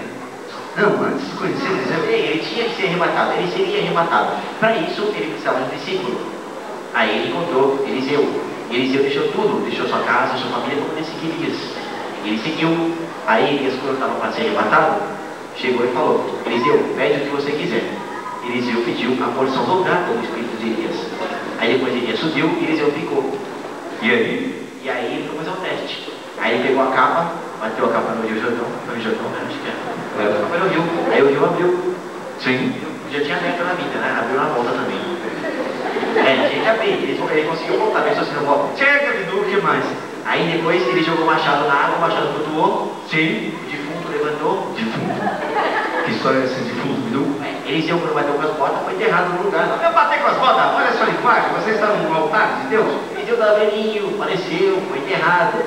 Speaker 1: Não, antes de conhecer Eliseu.
Speaker 2: Ele tinha que ser arrebatado, ele seria arrebatado. Para isso, ele precisava de um discípulo. Aí ele encontrou Eliseu. Eliseu deixou tudo, deixou sua casa, sua família para poder seguir Elias. Ele seguiu. Aí Elias, quando estava para ser arrebatado, chegou e falou, Eliseu, pede o que você quiser. Eliseu pediu a porção dobrada do espírito de Elias. Aí depois Elias subiu e Eliseu ficou.
Speaker 1: E aí?
Speaker 2: E aí ele foi fazer um teste. Aí ele pegou a capa, bateu a capa no Rio Jordão, né? Acho que é. Foi no rio. Aí o rio abriu.
Speaker 1: Sim.
Speaker 2: Já tinha aberto na vida, né? Abriu na volta também. Tinha que abrir. Ele conseguiu voltar, mesmo assim não volta.
Speaker 1: Chega, Bidu, o que mais?
Speaker 2: Aí depois ele jogou o machado na água, o machado flutuou.
Speaker 1: Sim.
Speaker 2: O defunto levantou.
Speaker 1: Defunto? Que história é essa de defunto, Bidu?
Speaker 2: Eliseu, quando bateu com as botas, foi enterrado no lugar.
Speaker 1: Não bater com as botas, olha só a linguagem, você está num altar de Deus.
Speaker 2: Eliseu estava velhinho, faleceu, foi enterrado.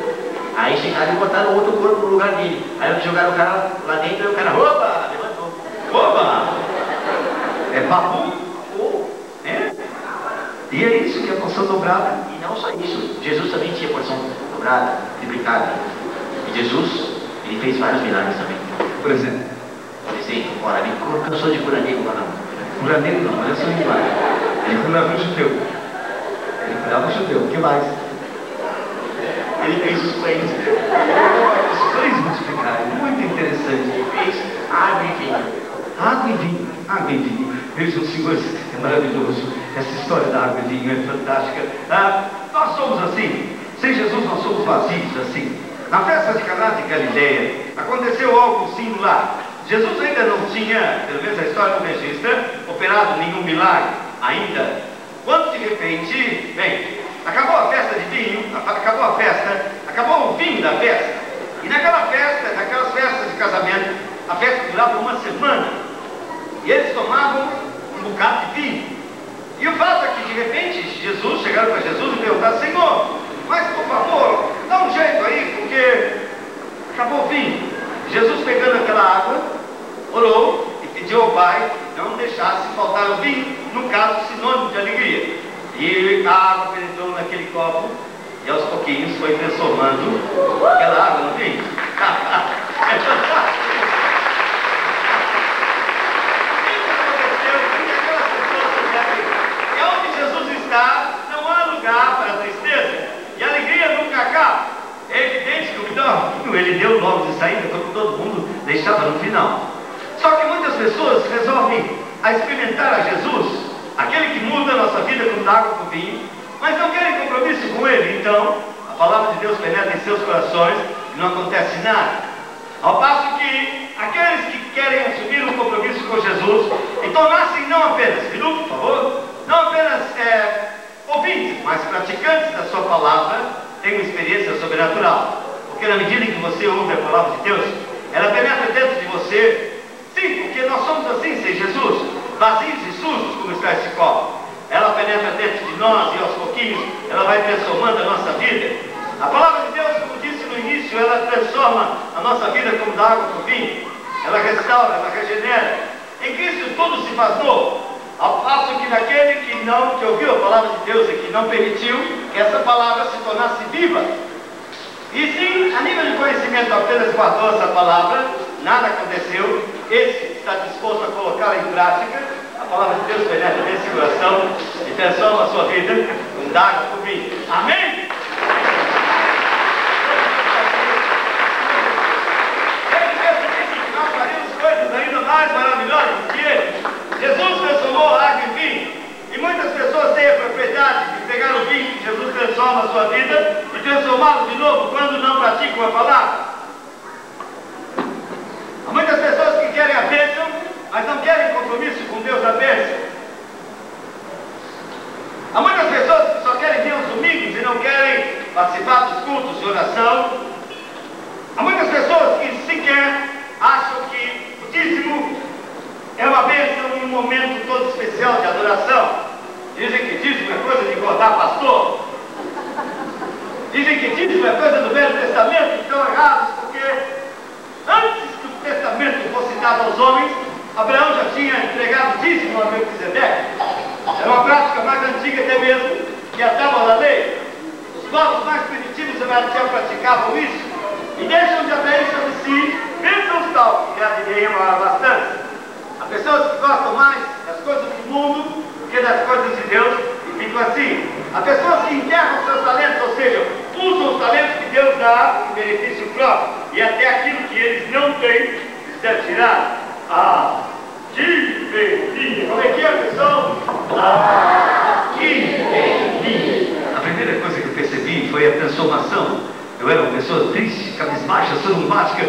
Speaker 2: Aí chegaram e botaram outro corpo no lugar dele. Aí jogaram o cara lá dentro e o cara, opa, levantou.
Speaker 1: Opa! É babu? É? E é isso que é a porção dobrada.
Speaker 2: E não só isso, Jesus também tinha porção dobrada, triplicada. E Jesus, ele fez vários milagres também.
Speaker 1: Por exemplo?
Speaker 2: Olha, ele cansou de curar nego lá não.
Speaker 1: Curar nego não, olha só a linguagem. Ele curava o judeu. Ele curava o judeu, o que mais?
Speaker 2: Ele fez os pães.
Speaker 1: Os pães multiplicaram, muito interessante.
Speaker 2: Ele fez água e vinho.
Speaker 1: Água e vinho, água e vinho. Vejam, senhores, é maravilhoso. Essa história da água e vinho é fantástica. Nós somos assim. Sem Jesus nós somos vazios assim. Na festa de Caná de Galileia, aconteceu algo singular. Jesus ainda não tinha, pelo menos a história não registra, operado nenhum milagre ainda. Quando de repente, bem, acabou a festa de vinho, acabou a festa, acabou o vinho da festa. E naquela festa, naquelas festas de casamento, a festa durava uma semana. E eles tomavam um bocado de vinho. E o fato é que de repente Jesus, chegaram para Jesus e perguntaram, Senhor, mas por favor, dá um jeito aí, porque acabou o vinho. Jesus pegando aquela água, orou e pediu ao Pai não deixasse faltar o vinho, no caso sinônimo de alegria. E a água penetrou naquele copo, e aos pouquinhos foi transformando aquela água no vinho. É fantástico. E onde Jesus está, não há lugar para tristeza. E a alegria nunca acaba. É evidente que ele deu logo de saída, como todo mundo deixava no final. Só que muitas pessoas resolvem experimentar a Jesus, aquele que muda a nossa vida como da água com vinho, mas não querem compromisso com ele. Então, a palavra de Deus penetra em seus corações e não acontece nada. Ao passo que aqueles que querem assumir um compromisso com Jesus e tornar-se não apenas, Bilu, por favor, não apenas ouvintes, mas praticantes da sua palavra, têm uma experiência sobrenatural. Porque na medida em que você ouve a palavra de Deus, ela penetra dentro de você. Sim, porque nós somos assim sem Jesus, vazios e sujos como está esse copo. Ela penetra dentro de nós e aos pouquinhos ela vai transformando a nossa vida. A palavra de Deus, como disse no início, ela transforma a nossa vida como da água com vinho. Ela restaura, ela regenera. Em Cristo tudo se faz novo. Ao passo que naquele que ouviu a palavra de Deus e que não permitiu que essa palavra se tornasse viva, e sim, a nível de conhecimento apenas guardou essa palavra, nada aconteceu. Esse está disposto a colocá-la em prática. A palavra de Deus penetra nesse coração e transforma a sua vida com água por vinho. Amém? Ele mesmo disse que nós faríamos coisas ainda mais maravilhosas que ele. Jesus transformou a água em vinho. E muitas pessoas têm a propriedade de pegar o vinho que Jesus transforma a sua vida e transformá-lo de novo quando não praticam a palavra. Há muitas pessoas que querem a bênção, mas não querem compromisso com Deus da bênção. Há muitas pessoas que só querem vir aos domingos e não querem participar dos cultos de oração. Há muitas pessoas que sequer acham que o dízimo é uma bênção em um momento todo especial de adoração. Dizem que dízimo é coisa de engordar pastor. Dizem que dízimo é coisa do Velho Testamento, que estão errados, porque antes que o Testamento fosse dado aos homens, Abraão já tinha entregado dízimo a Melquisedeque. Era uma prática mais antiga até mesmo que a tábua da lei. Os povos mais primitivos já praticavam isso. E deixam de atrair sobre si bênçãos tal que aderiam a bastante. Há pessoas que gostam mais das coisas do mundo do que das coisas de Deus e ficam assim. Há pessoas que enterram seus talentos, ou seja, usam os talentos que Deus dá em benefício próprio. E até aquilo que eles não têm, eles devem tirar. Ah, que beleza! Como é que é, pessoal? Ah, que beleza! A primeira coisa que eu percebi foi a transformação. Eu era uma pessoa triste, cabisbaixa, sorumbática.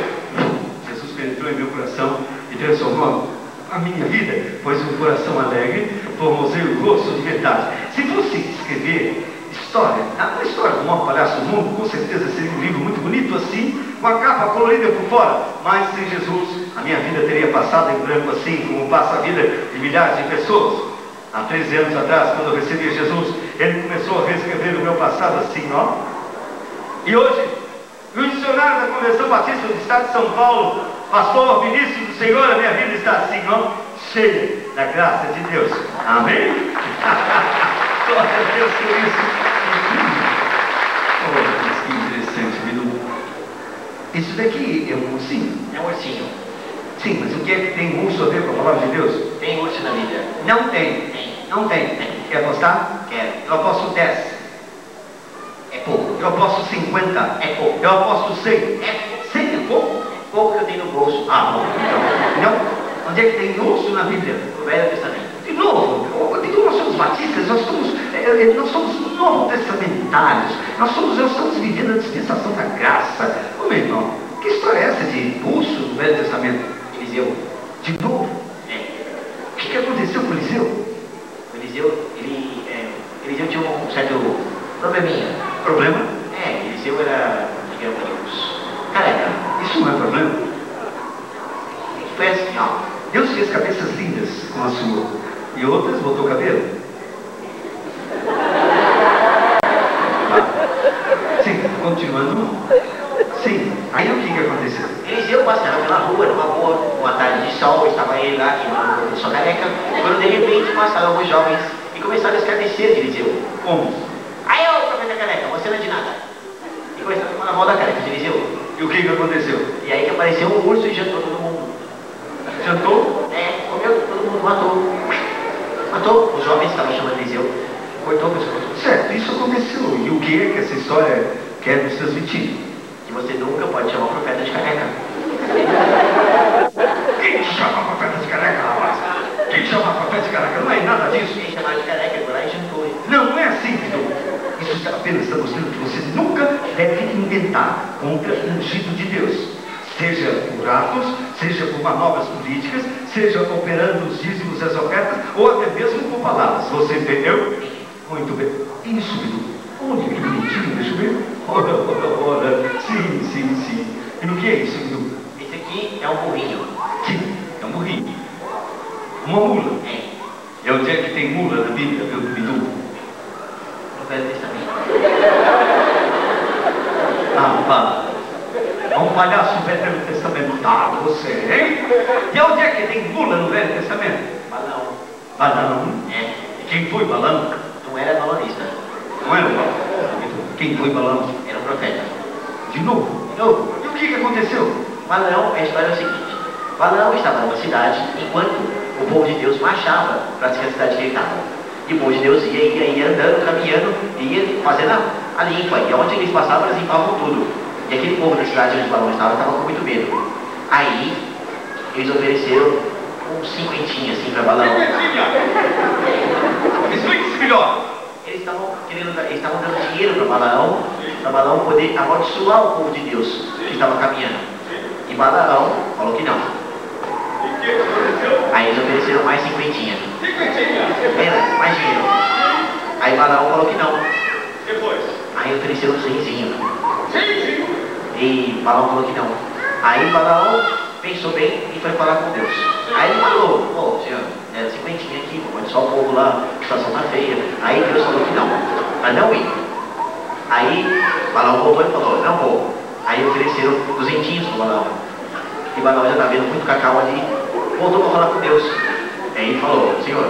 Speaker 1: Jesus penetrou em meu coração e transformou a minha vida, pois um coração alegre formosei o rosto de verdade. Se fosse escrever história, uma história do maior palhaço do mundo, com certeza seria um livro muito bonito assim, com a capa colorida por fora, mas sem Jesus a minha vida teria passado em branco assim como passa a vida de milhares de pessoas. Há 13 anos atrás, quando eu recebi Jesus, ele começou a reescrever o meu passado assim, ó. E hoje, no dicionário da Convenção Batista do Estado de São Paulo, pastor, ministro do Senhor, a minha vida está assim, ó, cheia da graça de Deus. Amém? Glória a Deus por isso. Oh, que interessante, Bilu. Isso daqui é um ursinho?
Speaker 2: É um ursinho.
Speaker 1: Sim, mas o que é que tem urso a ver com a palavra de Deus?
Speaker 2: Tem urso na Bíblia?
Speaker 1: Não tem.
Speaker 2: Tem.
Speaker 1: Não tem.
Speaker 2: Tem.
Speaker 1: Quer apostar?
Speaker 2: Quero.
Speaker 1: Eu aposto 10.
Speaker 2: É pouco.
Speaker 1: Eu aposto 50.
Speaker 2: É pouco.
Speaker 1: Eu aposto 100.
Speaker 2: É
Speaker 1: 100 é pouco?
Speaker 2: pouco que eu tenho no bolso.
Speaker 1: Ah, bom. Então, não. Onde é que tem urso na Bíblia?
Speaker 2: No Velho Testamento.
Speaker 1: De novo, nós somos batistas, nós somos novo-testamentários, nós estamos vivendo a dispensação da graça. Ô meu irmão, que história é essa de urso no Velho Testamento?
Speaker 2: Eliseu.
Speaker 1: De novo?
Speaker 2: É.
Speaker 1: O que aconteceu com Eliseu?
Speaker 2: O Eliseu, Eliseu tinha um certo probleminha.
Speaker 1: Problema?
Speaker 2: É, Eliseu era, digamos, careca.
Speaker 1: Isso não é problema?
Speaker 2: Foi assim, ó.
Speaker 1: Deus fez cabeças lindas com a sua, e outras botou cabelo. Sim, continuando. Sim, aí o que aconteceu?
Speaker 2: Eliseu passava pela rua, numa boa, uma tarde de sol, estava ele lá queimando sua careca, quando de repente passaram alguns jovens e começaram a escarnecer de Eliseu.
Speaker 1: Como?
Speaker 2: Aí o profeta careca, você não é de nada. E começou a tomar na mão da careca de Eliseu.
Speaker 1: E o que aconteceu?
Speaker 2: E aí que apareceu um urso e jantou todo mundo.
Speaker 1: Jantou?
Speaker 2: É, comeu todo mundo, matou. Matou os jovens que estavam chamando Eliseu. Cortou o pescoço.
Speaker 1: Certo, isso aconteceu. E o que é que essa história quer nos transmitir?
Speaker 2: Que você nunca pode chamar o profeta de careca.
Speaker 1: Quem te chama profeta de careca, rapaz? Quem chama profeta de careca? Não é nada disso.
Speaker 2: Quem chamar de careca, foi lá e jantou.
Speaker 1: Não é assim, Vitor. Isso apenas está mostrando que você nunca deve inventar contra o ungido de Deus. Seja por atos, seja por manobras políticas, seja operando os dízimos e as ofertas, ou até mesmo por palavras. Você entendeu? Muito bem. Isso, Vitor. Olha que bonitinho, deixa eu ver. Ora. Sim. E o que é isso, Vitor?
Speaker 2: Esse aqui é um burrinho.
Speaker 1: Sim, é um burrinho. Uma mula.
Speaker 2: É.
Speaker 1: E onde é que tem mula na Bíblia, viu, Bidu?
Speaker 2: No Velho Testamento.
Speaker 1: Ah, pá. É um palhaço do Velho Testamento. Tá, você, hein? E onde é que tem mula no Velho Testamento?
Speaker 2: Balão.
Speaker 1: Balão.
Speaker 2: É.
Speaker 1: E quem foi Balão?
Speaker 2: Não era balonista.
Speaker 1: Não era o Balão. Quem foi Balão?
Speaker 2: Era um profeta.
Speaker 1: De novo.
Speaker 2: De novo.
Speaker 1: E o que aconteceu?
Speaker 2: Balão, a história é o seguinte. Balão estava numa cidade enquanto o povo de Deus marchava para a cidade que ele estava. E o povo de Deus ia andando, caminhando, ia fazendo a limpa. E onde eles passavam, eles limpavam tudo. E aquele povo da cidade onde o Balão estava com muito medo. Aí, eles ofereceram uns cinquentinhas assim para Balão.
Speaker 1: Explique-se melhor.
Speaker 2: Eles estavam dando dinheiro para Balão poder amaldiçoar o povo de Deus que estava caminhando. E Balaão falou que não.
Speaker 1: E o que aconteceu?
Speaker 2: Aí eles ofereceram mais cinquentinha.
Speaker 1: Cinquentinha?
Speaker 2: Mais dinheiro. Aí Balaão falou que não.
Speaker 1: Depois?
Speaker 2: Aí ofereceram 100zinho.
Speaker 1: 100?
Speaker 2: E Balaão falou que não. Aí Balaão pensou bem e foi falar com Deus. Aí ele falou, pô, senhor, é cinquentinha aqui, pode só o povo lá, a situação tá feia. Aí Deus falou que não, para não ir. Aí Balaão voltou e falou, não vou. Aí ofereceram 200 para Balaão. E Balaão já está vendo muito cacau ali, voltou para falar com Deus. Aí ele falou, senhor,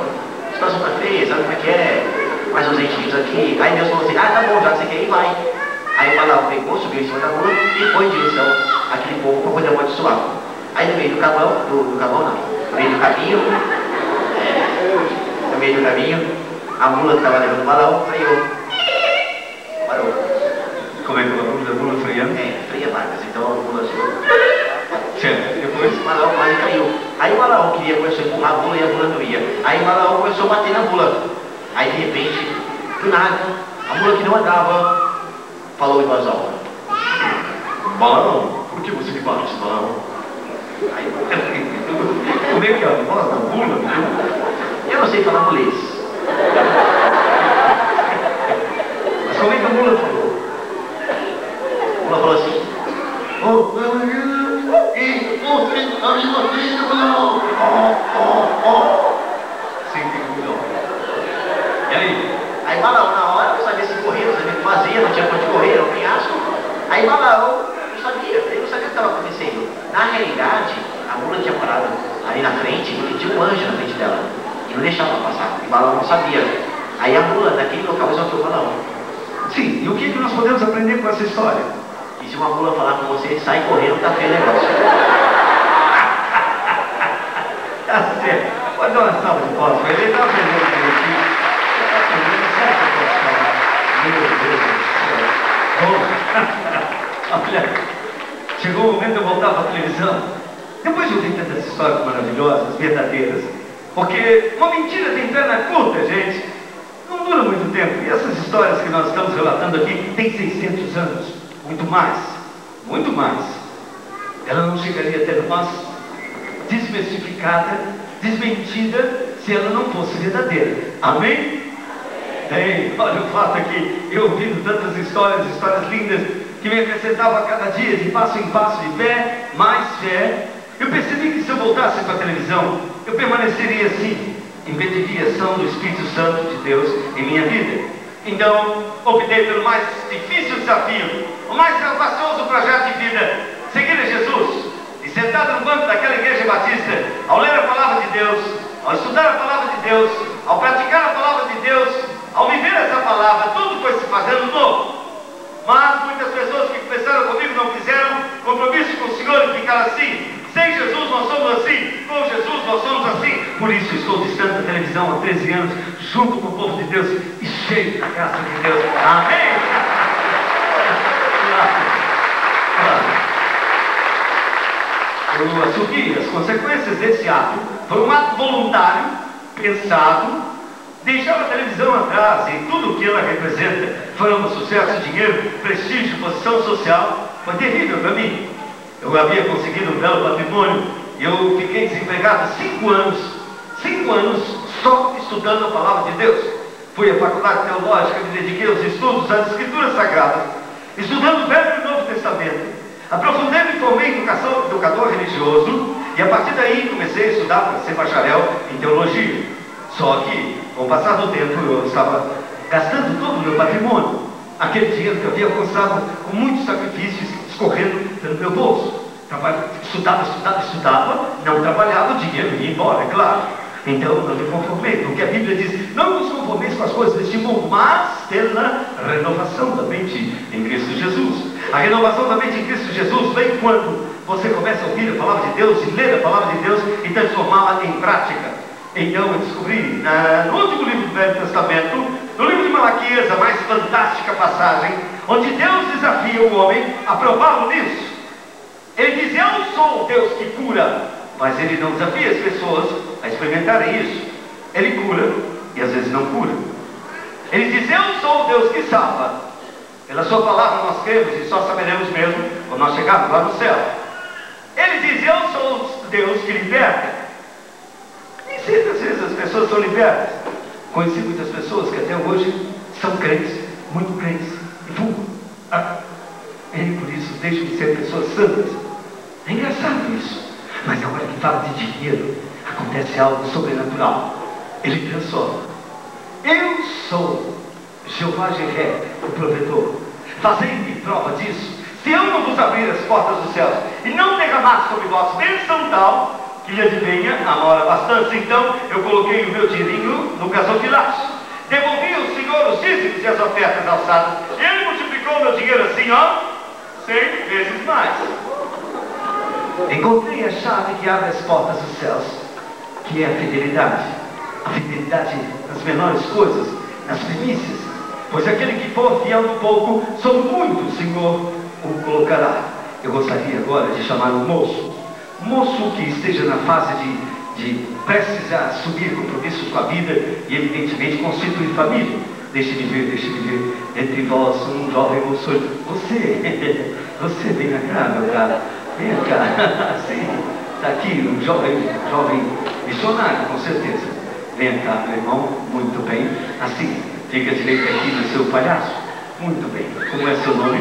Speaker 2: a situação tá feia, sabe como é que é? Mais 200 aqui. Aí Deus falou assim, ah, tá bom, já que você quer ir, vai. Aí Balaão pegou, subiu em cima da mula e foi em direção àquele povo para poder amaldiçoar. Aí no meio do caminho, a mula que estava levando o Balaão freou. Parou.
Speaker 1: Como é que a mula freando?
Speaker 2: É, freia vagas, então a mula chegou.
Speaker 1: Certo, depois?
Speaker 2: O Balaão quase caiu. Aí o Balaão começou a empurrar a mula e a mula não ia. Aí o Balaão começou a bater na mula. Aí de repente, do nada, a mula que não andava falou em voz alta.
Speaker 1: Balaão, por que você me bate, Balaão?
Speaker 2: Aí,
Speaker 1: como é que é a voz da mula?
Speaker 2: eu não sei falar mulês.
Speaker 1: Mas como é que a mula falou?
Speaker 2: A mula falou assim,
Speaker 1: Sim, fica melhor. E aí?
Speaker 2: Aí Balaão na hora não sabia se corria, não sabia o que fazia, não tinha pra onde correr, era um penhasco. Aí Balaão não sabia, ele não sabia o que estava acontecendo. Na realidade, a mula tinha parado ali na frente porque tinha um anjo na frente dela. E não deixava ela passar, e Balaão não sabia. Aí a mula naquele local exaltou Balaão.
Speaker 1: Sim, e o que nós podemos aprender com essa história?
Speaker 2: E se uma mula falar com você, sai correndo, tá feio o negócio.
Speaker 1: Tá certo. Pode dar uma salva de palmas para ele. Ele está aprendendo aqui. Meu Deus do céu. Olha, chegou o momento de eu voltar para a televisão. Depois de ouvir tantas histórias maravilhosas, verdadeiras. Porque uma mentira tem perna curta, gente. Não dura muito tempo. E essas histórias que nós estamos relatando aqui têm 600 anos. Muito mais. Muito mais. Ela não chegaria até nós desmistificada, desmentida, se ela não fosse verdadeira. Amém? Bem, olha o fato aqui, eu ouvindo tantas histórias lindas, que me acrescentavam a cada dia, de passo em passo, de fé, mais fé. Eu percebi que se eu voltasse para a televisão, eu permaneceria assim, impediria a ação do Espírito Santo de Deus em minha vida. Então, optei pelo mais difícil desafio, o mais audacioso projeto de vida, seguir a Jesus. E sentado no banco daquela igreja batista, ao ler a palavra de Deus, ao estudar a palavra de Deus, ao praticar a palavra de Deus, ao viver essa palavra, palavra, tudo foi se fazendo novo. Mas muitas pessoas que começaram comigo não fizeram compromisso com o Senhor e ficaram assim. Sem Jesus nós somos assim, com Jesus nós somos assim. Por isso estou distante da televisão há 13 anos, junto com o povo de Deus e cheio da graça de Deus. Amém? Eu assumi as consequências desse ato. Foi um ato voluntário, pensado, deixar a televisão atrás e tudo o que ela representa. Fama, sucesso, dinheiro, prestígio, posição social. Foi terrível para mim. Eu havia conseguido um belo patrimônio e eu fiquei desempregado 5 anos. 5 anos só estudando a palavra de Deus. Fui à faculdade teológica, me dediquei aos estudos das Escrituras Sagradas, estudando o Velho e o Novo Testamento. Aprofundei e me formei em educador religioso e a partir daí comecei a estudar para ser bacharel em teologia. Só que, com o passar do tempo, eu estava gastando todo o meu patrimônio. Aquele dinheiro que eu havia alcançado com muitos sacrifícios, escorrendo pelo meu bolso. Estudava, não trabalhava, o dinheiro ia embora, é claro. Então eu me conformei, porque a Bíblia diz: não nos conformeis com as coisas deste mundo, mas pela renovação da mente em Cristo Jesus. A renovação da mente em Cristo Jesus vem quando você começa a ouvir a palavra de Deus e ler a palavra de Deus e transformá-la em prática. Então eu descobri, no último livro do Velho Testamento, no livro de Malaquias, a mais fantástica passagem, onde Deus desafia o homem a prová-lo nisso. Ele diz: eu sou o Deus que cura, mas ele não desafia as pessoas a experimentarem isso. Ele cura e às vezes não cura. Ele diz: eu sou o Deus que salva. Pela sua palavra nós cremos e só saberemos mesmo quando nós chegarmos lá no céu. Ele diz: eu sou o Deus que liberta. E muitas vezes as pessoas são libertas. Conheci muitas pessoas que até hoje são crentes, muito crentes, e fumam. E por isso deixam de ser pessoas santas. É engraçado isso. Mas na hora que fala de dinheiro, acontece algo sobrenatural. Ele transforma. Eu sou Jeová Jiré, o provedor. Fazei-me prova disso. Se eu não vos abrir as portas dos céus e não derramar sobre vós bênção tal, que lhe adivinha, amora bastante. Então eu coloquei o meu dinheirinho no gasofilaço. Devolvi ao Senhor os dízimos e as ofertas alçadas. E ele multiplicou o meu dinheiro assim, 100 vezes mais. Encontrei a chave que abre as portas dos céus, que é a fidelidade. A fidelidade nas menores coisas, nas primícias. Pois aquele que for fiel no pouco, sobre muito o Senhor o colocará. Eu gostaria agora de chamar um moço que esteja na fase de prestes a assumir compromissos com a vida e evidentemente constituir família. Deixe-me ver, entre vós um jovem moço. Você vem cá, meu cara. Vem cá, sim, está aqui um jovem missionário, com certeza. Vem cá, meu irmão, muito bem. Assim, fica direito aqui no seu palhaço. Muito bem. Como é seu nome?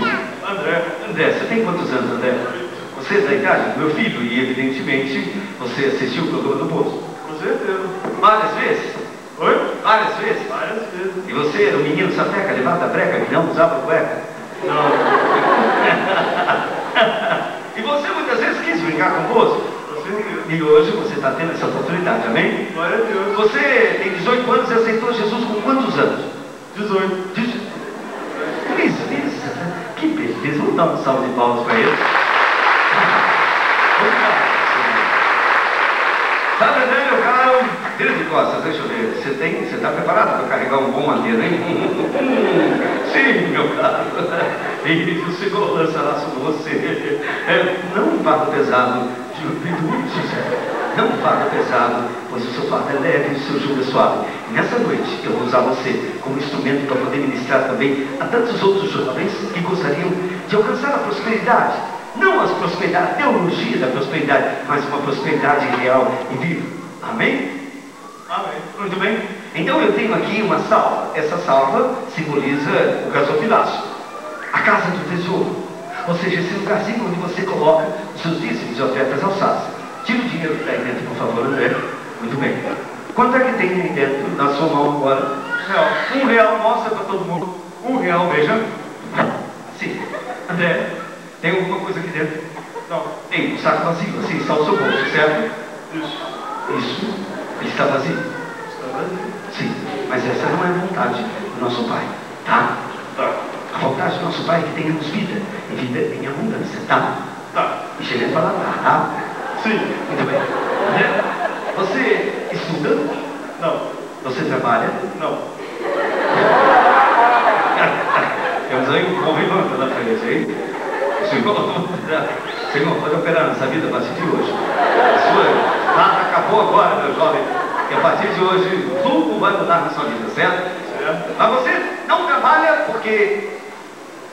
Speaker 1: André, você tem quantos anos, André? Você é da idade do meu filho e, evidentemente, você assistiu o programa do Bolso.
Speaker 3: Com certeza.
Speaker 1: Várias vezes?
Speaker 3: Oi?
Speaker 1: Várias vezes?
Speaker 3: Várias vezes.
Speaker 1: E você era o menino sapeca, levado da breca, que não usava cueca?
Speaker 3: Não.
Speaker 1: E você muitas vezes quis brincar com o Bolso? E hoje você está tendo essa oportunidade, amém?
Speaker 3: Glória a Deus.
Speaker 1: Você tem 18 anos e aceitou Jesus com quantos anos?
Speaker 3: 18.
Speaker 1: Beleza. Que beleza. Vamos dar um salve de palmas para ele. Sabe, né, meu caro? Vira de costas, deixa eu ver. Você está preparado para carregar um bom madeiro, hein? Sim, meu caro. E o Senhor lançará sobre você. Não fardo pesado, não fardo pesado, pois o seu fardo é leve e o seu jugo é suave. E nessa noite eu vou usar você como instrumento para poder ministrar também a tantos outros jovens que gostariam de alcançar a prosperidade. Não a prosperidade, a teologia da prosperidade, mas uma prosperidade real e viva. Amém?
Speaker 3: Amém.
Speaker 1: Muito bem. Então eu tenho aqui uma salva. Essa salva simboliza o gasofilaço, a casa do tesouro. Ou seja, esse lugarzinho onde você coloca os seus dízimos e ofertas alçadas. Tira o dinheiro que está aí dentro, por favor, André. Muito bem. Quanto é que tem aí dentro, na sua mão agora? R$1. Mostra para todo mundo. R$1, veja. Sim. André, tem alguma coisa aqui dentro?
Speaker 3: Não.
Speaker 1: Tem um saco vazio, assim, está o seu bolso, certo? Isso. Ele está vazio?
Speaker 3: Está vazio.
Speaker 1: Sim. Mas essa não é a vontade do nosso Pai.
Speaker 2: Tá?
Speaker 3: Tá.
Speaker 2: A vontade do nosso Pai é que tenhamos vida, e vida em abundância, tá?
Speaker 3: Tá.
Speaker 2: E cheguei a falar lá, tá?
Speaker 3: Sim.
Speaker 2: Muito bem. Né? Você estuda?
Speaker 3: Não.
Speaker 2: Você trabalha?
Speaker 3: Não.
Speaker 1: Temos aí um convivante na frente, hein? Senhor, pode operar nessa vida a partir de hoje. A sua data acabou agora, meu jovem. E a partir de hoje, tudo vai mudar na sua vida, certo?
Speaker 3: Certo.
Speaker 1: Mas você não trabalha porque...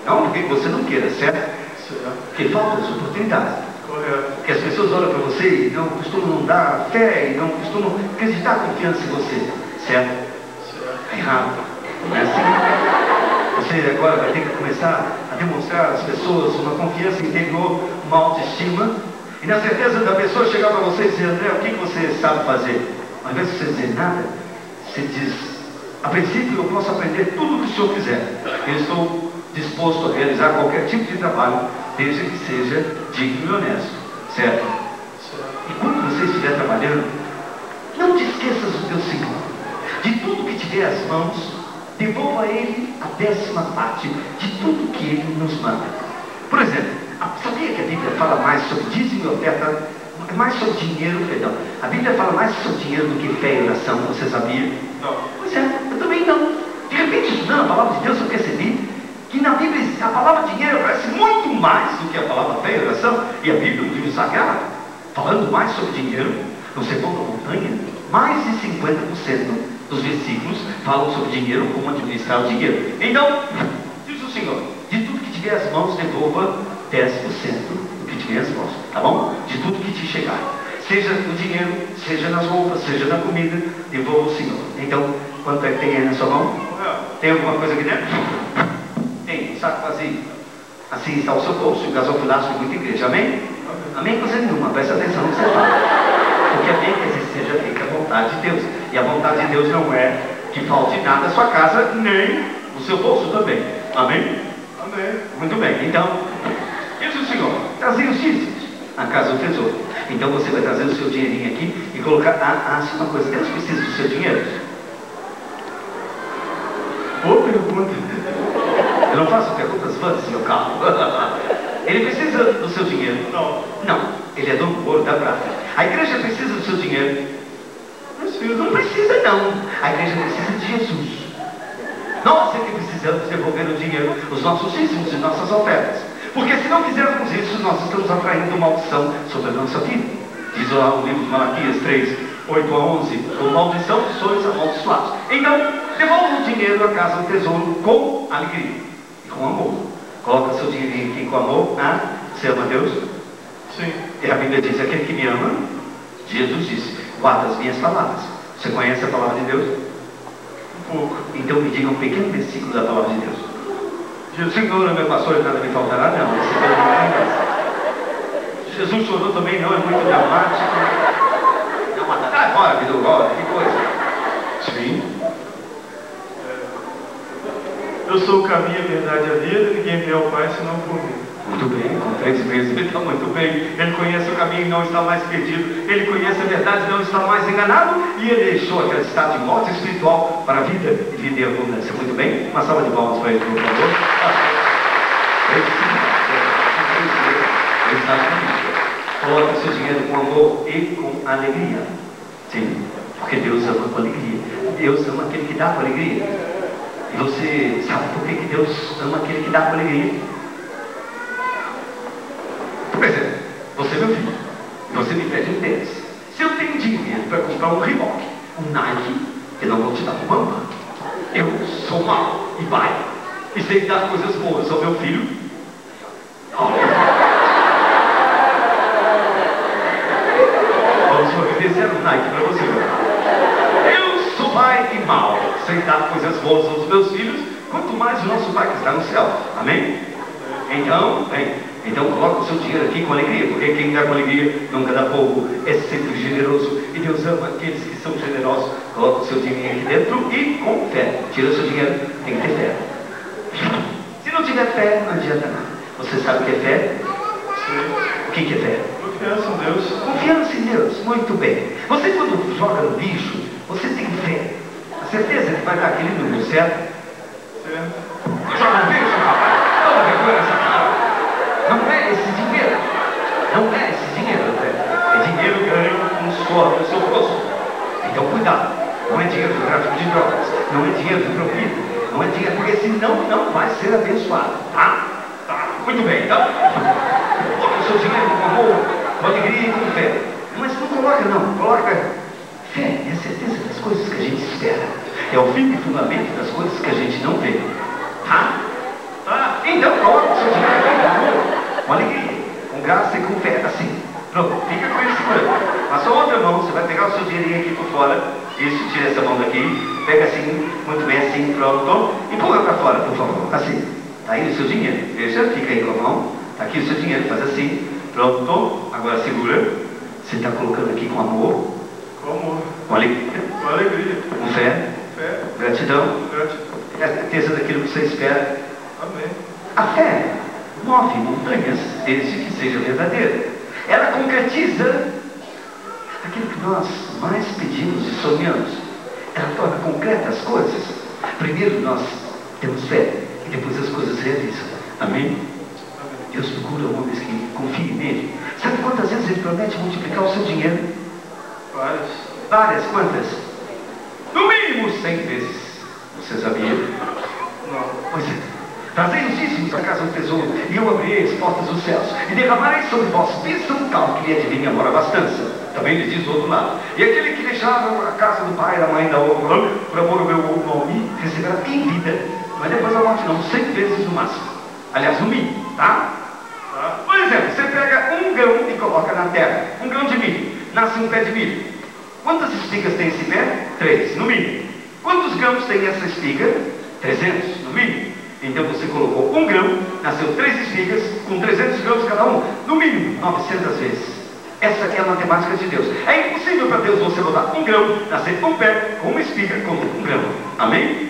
Speaker 1: Não porque você não queira, certo?
Speaker 3: Certo.
Speaker 1: Porque faltam as oportunidades.
Speaker 3: Correto.
Speaker 1: Porque as pessoas olham para você e não costumam dar fé e não costumam acreditar confiança em você, certo?
Speaker 3: Certo.
Speaker 1: É errado. Não é assim. Você agora vai ter que começar a demonstrar às pessoas uma confiança interior, uma autoestima, e na certeza da pessoa chegar para você e dizer: André, o que você sabe fazer? Ao invés de você dizer nada, você diz: a princípio eu posso aprender tudo o que o senhor quiser. Eu estou disposto a realizar qualquer tipo de trabalho, desde que seja digno e honesto, certo?
Speaker 3: Certo.
Speaker 1: E quando você estiver trabalhando, não te esqueças do teu Senhor. De tudo que tiver às mãos, devolva a Ele a 10ª parte de tudo que Ele nos manda. Por exemplo, sabia que a Bíblia fala mais sobre dízimo e oferta, mais sobre dinheiro, perdão. A Bíblia fala mais sobre dinheiro do que fé e oração, você sabia?
Speaker 3: Não.
Speaker 1: Pois é, eu também não. De repente, estudando a palavra de Deus, eu percebi que na Bíblia a palavra dinheiro aparece muito mais do que a palavra fé e oração. E a Bíblia, o livro sagrado, falando mais sobre dinheiro, no Sermão da Montanha, mais de 50% dos versículos falam sobre dinheiro, como administrar o dinheiro. Então, diz o Senhor: de tudo que tiver as mãos, devolva 10% do que tiver as mãos, tá bom? De tudo que te chegar, seja no dinheiro, seja nas roupas, seja na comida, devolva o Senhor. Então, quanto é que tem aí na sua mão? Tem alguma coisa aqui dentro? Tem, um saco vazio. Assim está o seu bolso, e o gasofilaço de muita igreja, amém? Amém coisa nenhuma, presta atenção no que você fala. Porque amém quer dizer seja feita a vontade de Deus. E a vontade de Deus não é que falte nada à sua casa, nem o seu bolso também. Amém?
Speaker 3: Amém.
Speaker 1: Muito bem, então, diz o Senhor: trazei os dízimos à casa do tesouro. Então você vai trazer o seu dinheirinho aqui e colocar. Uma coisa: Deus precisa do seu dinheiro?
Speaker 3: Boa pergunta.
Speaker 1: Eu não faço perguntas fãs, meu carro. Ele precisa do seu dinheiro?
Speaker 3: Não.
Speaker 1: Não, ele é do ouro, da prata. A igreja precisa do seu dinheiro? Não precisa, não. A igreja precisa de Jesus. Nós é que precisamos devolver o dinheiro, os nossos dízimos e nossas ofertas. Porque se não fizermos isso, nós estamos atraindo maldição sobre a nossa vida. Diz lá o livro de Malaquias 3, 8 a 11: com maldição sois amaldiçoados. Então, devolva o dinheiro à casa do tesouro com alegria e com amor. Coloca seu dinheirinho aqui com amor. Você ama Deus?
Speaker 3: Sim.
Speaker 1: E a Bíblia diz: aquele que me ama, Jesus disse, guarda as minhas palavras. Você conhece a palavra de Deus?
Speaker 3: Um pouco.
Speaker 1: Então me diga um pequeno versículo da palavra de Deus.
Speaker 3: Jesus.
Speaker 1: Senhor é meu pastor e nada me faltará. Não, esse Deus não conhece. Jesus chorou também, não é muito dramático. Não matará agora, me deu glória, que coisa. Sim.
Speaker 3: Eu sou o caminho, a verdade e a vida, ninguém vê ao Pai senão por mim.
Speaker 1: Muito bem, com 3 vezes ele está muito bem. Ele conhece o caminho e não está mais perdido. Ele conhece a verdade e não está mais enganado. E ele deixou aquele estado de morte espiritual para a vida e vida em abundância. Muito bem, uma salva de palmas para ele, por favor. Ele está comigo. Coloque o seu dinheiro com amor e com alegria. Sim, porque Deus ama com alegria. Deus ama aquele que dá com alegria. E você sabe por que Deus ama aquele que dá com alegria? Por exemplo, você é meu filho, e você me pede um tênis. Se eu tenho dinheiro para comprar um Reebok, um Nike, eu não vou te dar um Bamba. Eu sou mau e pai, e sei dar coisas boas ao meu filho. Vamos providenciar um Nike para você. Eu sou pai e mau, sei dar coisas boas aos meus filhos, quanto mais o nosso pai que está no céu. Amém? Então coloca o seu dinheiro aqui com alegria, porque quem dá com alegria nunca dá pouco, é sempre generoso, e Deus ama aqueles que são generosos. Coloca o seu dinheiro aqui dentro e com fé. Tira o seu dinheiro, tem que ter fé. Se não tiver fé, não adianta nada. Você sabe o que é fé?
Speaker 3: Sim.
Speaker 1: O que é fé?
Speaker 3: Confiança em Deus.
Speaker 1: Confiança em Deus, muito bem. Você quando joga no lixo, você tem fé. A certeza que vai dar aquele número, certo?
Speaker 3: Certo.
Speaker 1: Joga no bicho, rapaz. Toma vergonha nessa cara. Não é esse dinheiro. Não é esse dinheiro, Zé. É dinheiro ganho com o suor do seu rosto. Então cuidado. Não é dinheiro do tráfico de drogas. Não é dinheiro do propina. Não é dinheiro, porque senão não vai ser abençoado. Tá? Tá. Muito bem, então. Coloque o seu dinheiro com amor, com alegria e com fé. Mas não coloca não. Coloca fé. É a certeza das coisas que a gente espera. É o fim e fundamento das coisas que a gente não vê. Tá? Tá? Então coloca o seu dinheiro com amor, com alegria, com graça e com fé. Assim. Pronto. Fica com ele segurando. A sua outra mão, você vai pegar o seu dinheirinho aqui por fora. Isso, tira essa mão daqui. Pega assim, muito bem assim, pronto. Empurra para fora, por favor. Assim. Tá aí o seu dinheiro. Veja, fica aí com a mão. Tá aqui o seu dinheiro, faz assim. Pronto. Agora segura. Você está colocando aqui com amor.
Speaker 3: Com amor.
Speaker 1: Com alegria.
Speaker 3: Com alegria.
Speaker 1: Com fé.
Speaker 3: Fé.
Speaker 1: Gratidão.
Speaker 3: Gratidão.
Speaker 1: É a certeza daquilo que você espera.
Speaker 3: Amém.
Speaker 1: A fé move montanhas desde que seja verdadeira. Ela concretiza aquilo que nós mais pedimos e sonhamos. Ela torna concretas as coisas. Primeiro nós temos fé e depois as coisas realizam. Amém? Deus procura homens que confiem nele. Sabe quantas vezes ele promete multiplicar o seu dinheiro?
Speaker 3: Várias.
Speaker 1: Várias, quantas? No mínimo 100 vezes. Você sabia?
Speaker 3: Não.
Speaker 1: Pois é. Trazei os dízimos à casa do tesouro, e eu abrirei as portas dos céus, e derramarei sobre vós bênção tal que lhe adivinha amor abastança. Também lhe diz do outro lado. E aquele que deixar a casa do pai e da mãe da outra, por amor ao meu nome, receberá em vida, mas depois da morte não, 100 vezes no máximo. Aliás, no mínimo, tá?
Speaker 3: Tá.
Speaker 1: Por exemplo, você pega um grão e coloca na terra, um grão de milho, nasce um pé de milho. Quantas espigas tem esse pé? 3, no mínimo. Quantos grãos tem essa espiga? 300, no mínimo. Então você colocou um grão, nasceu 3 espigas, com 300 grãos cada um, no mínimo 900 vezes. Essa é a matemática de Deus. É impossível para Deus você botar um grão, nascer um pé, com uma espiga, com um grão. Amém?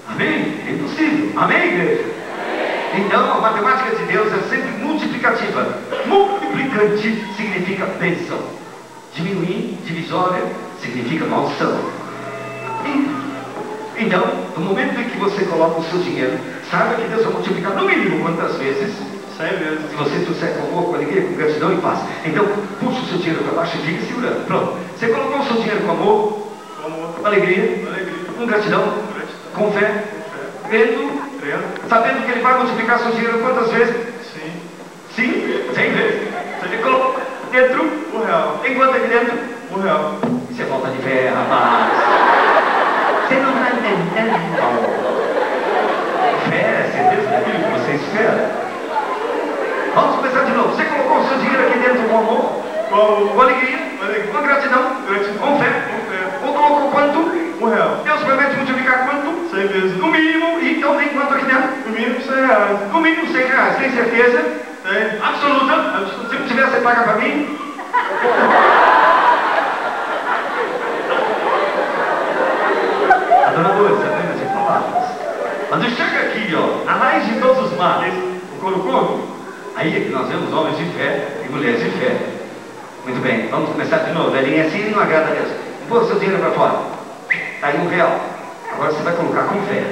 Speaker 1: Amém? É impossível. Amém, igreja? Então a matemática de Deus é sempre multiplicativa. Multiplicante significa bênção. Diminuir, divisória, significa maldição. Então, no momento em que você coloca o seu dinheiro, saiba que Deus vai multiplicar no mínimo quantas vezes?
Speaker 3: 100 vezes.
Speaker 1: Se você trouxer com amor, com alegria, com gratidão e paz. Então, puxa o seu dinheiro para baixo e fique segurando. Pronto. Você colocou o seu dinheiro com amor,
Speaker 3: Com amor.
Speaker 1: com alegria,
Speaker 3: Com alegria.
Speaker 1: com gratidão,
Speaker 3: Gratidão.
Speaker 1: com fé,
Speaker 3: Com fé.
Speaker 1: crendo,
Speaker 3: Crendo.
Speaker 1: sabendo que Ele vai multiplicar seu dinheiro quantas vezes?
Speaker 3: Sim.
Speaker 1: Sim, 100 vezes. Você colocou dentro,
Speaker 3: R$1.
Speaker 1: tem quanto aqui dentro?
Speaker 3: R$1.
Speaker 1: Isso é falta de fé, rapaz. Você não está entendendo. Fé é certeza daquilo que você espera. Vamos começar de novo. Você colocou o seu dinheiro aqui dentro com amor,
Speaker 3: Com amor.
Speaker 1: com alegria,
Speaker 3: Com alegria.
Speaker 1: com gratidão,
Speaker 3: Gratidão.
Speaker 1: com fé.
Speaker 3: Com fé.
Speaker 1: Ou colocou quanto?
Speaker 3: R$1.
Speaker 1: Deus promete multiplicar quanto?
Speaker 3: 100 vezes.
Speaker 1: No mínimo. E então tem quanto aqui dentro?
Speaker 3: No mínimo R$100.
Speaker 1: No mínimo 100 reais. Tem certeza?
Speaker 3: Tem.
Speaker 1: Absoluta? Se não tiver, você paga para mim? A dona Lourdes, apenas de palavras. Quando chega aqui, ó, na raiz de todos os males, o couro, aí é que nós vemos homens de fé e mulheres de fé. Muito bem, vamos começar de novo. Velhinha, assim não agrada a Deus. Pôr seu dinheiro para fora. Está aí R$1. Agora você vai colocar com fé.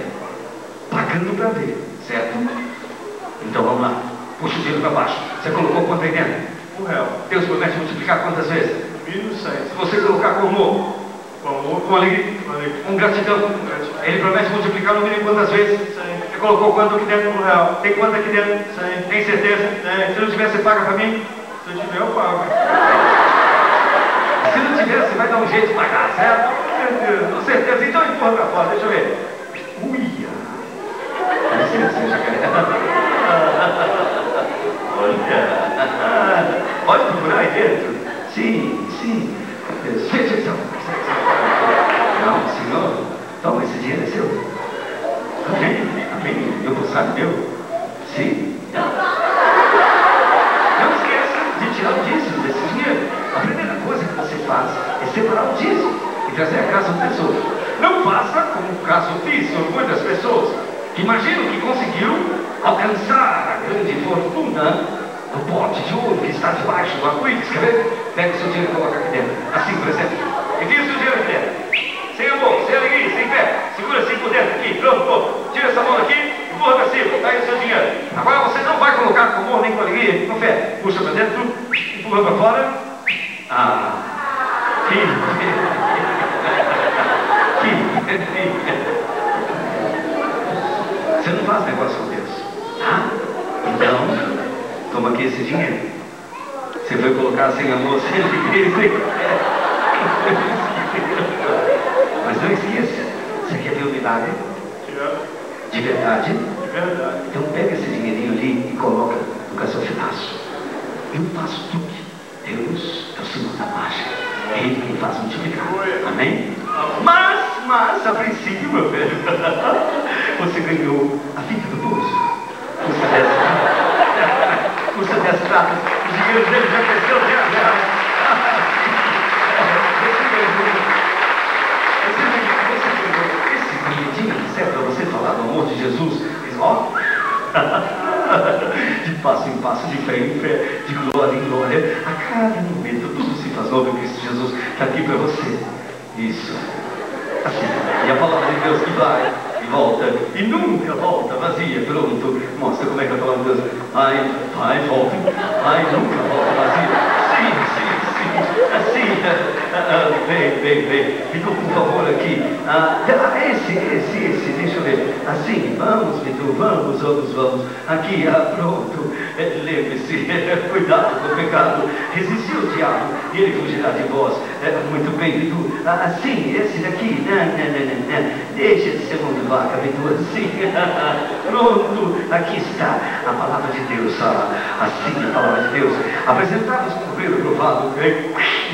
Speaker 1: Pagando para ver, certo? Então vamos lá. Puxa o dinheiro para baixo. Você colocou quanto aí dentro?
Speaker 3: R$1.
Speaker 1: Deus promete multiplicar quantas vezes?
Speaker 3: No mínimo 100.
Speaker 1: Se você colocar com amor,
Speaker 3: Com amor.
Speaker 1: com alegria,
Speaker 3: Com alegria.
Speaker 1: com gratidão,
Speaker 3: Gratidão.
Speaker 1: Ele promete multiplicar no mínimo quantas vezes?
Speaker 3: 100.
Speaker 1: Você colocou quanto aqui dentro?
Speaker 3: R$1.
Speaker 1: Tem quanto aqui dentro?
Speaker 3: 100.
Speaker 1: Tem certeza?
Speaker 3: Tem.
Speaker 1: Se não tiver, você paga para mim?
Speaker 3: Se eu tiver, eu pago.
Speaker 1: Se não tiver, você vai dar um jeito de pagar, certo?
Speaker 3: Com certeza.
Speaker 1: Com certeza. Então empurra para fora, deixa eu ver. Uia! Com licença, jacaré. Olha! Pode procurar aí dentro? Sim, sim. Não, senhor. Toma, esse dinheiro é seu. Amém? Amém. Meu passado meu. Sim. Não esqueça de tirar o dízimo desse dinheiro. A primeira coisa que você faz é separar o dízimo e trazer a casa do tesouro. Não faça como o caso fiz com muitas pessoas que imaginam que conseguiram alcançar a grande fortuna do pote de ouro que está debaixo do arco-íris. Quer ver? Pega o seu dinheiro e coloca aqui dentro. Assim, por exemplo. Envia o seu dinheiro aqui dentro. Sem amor, sem alegria, sem fé. Segura assim por dentro aqui. Pronto. tira essa mão daqui, empurra para cima, tá aí o seu dinheiro. Agora você não vai colocar com amor, nem com alegria, com fé. Puxa para dentro, empurra para fora. Ah, você não faz negócio com Deus, tá? Então, toma aqui esse dinheiro. Você foi colocar sem amor, sem alegria, sem fé. Mas não esqueça, você quer ver o milagre? De verdade?
Speaker 3: De verdade.
Speaker 1: Então pega esse dinheirinho ali e coloca no gasofilaço. Eu faço tudo. Deus é o Senhor da mágica. É Ele que faz multiplicar. Amém? Mas, a princípio, meu velho, você ganhou a fita do bolso. Custa 10 pratas. Custa 10 pratas. O dinheiro dele já cresceu 10 reais. Esse bilhetinho serve para você falar do amor de Jesus. Diz, ó, de passo em passo, de fé em fé, de glória em glória, a cada momento tudo se faz novo em Cristo Jesus. Está aqui para você. Isso. Assim. E a palavra de Deus que vai e volta e nunca volta vazia. Pronto. Mostra como é que a palavra de Deus vai, volta, vai, nunca volta vazia. Sim. Assim, vem, por favor, aqui. Esse, deixa eu ver. Assim, vamos, Vitor, vamos. Aqui, pronto. Lembre-se, cuidado com o pecado. Resistir ao diabo e ele fugirá de vós. Muito bem, Vitor. Assim, esse daqui. Não. Deixa de ser mão de vaca, Vitor. Assim. Pronto. Aqui está a palavra de Deus. Assim, a palavra de Deus. Apresentados como primeiro provado,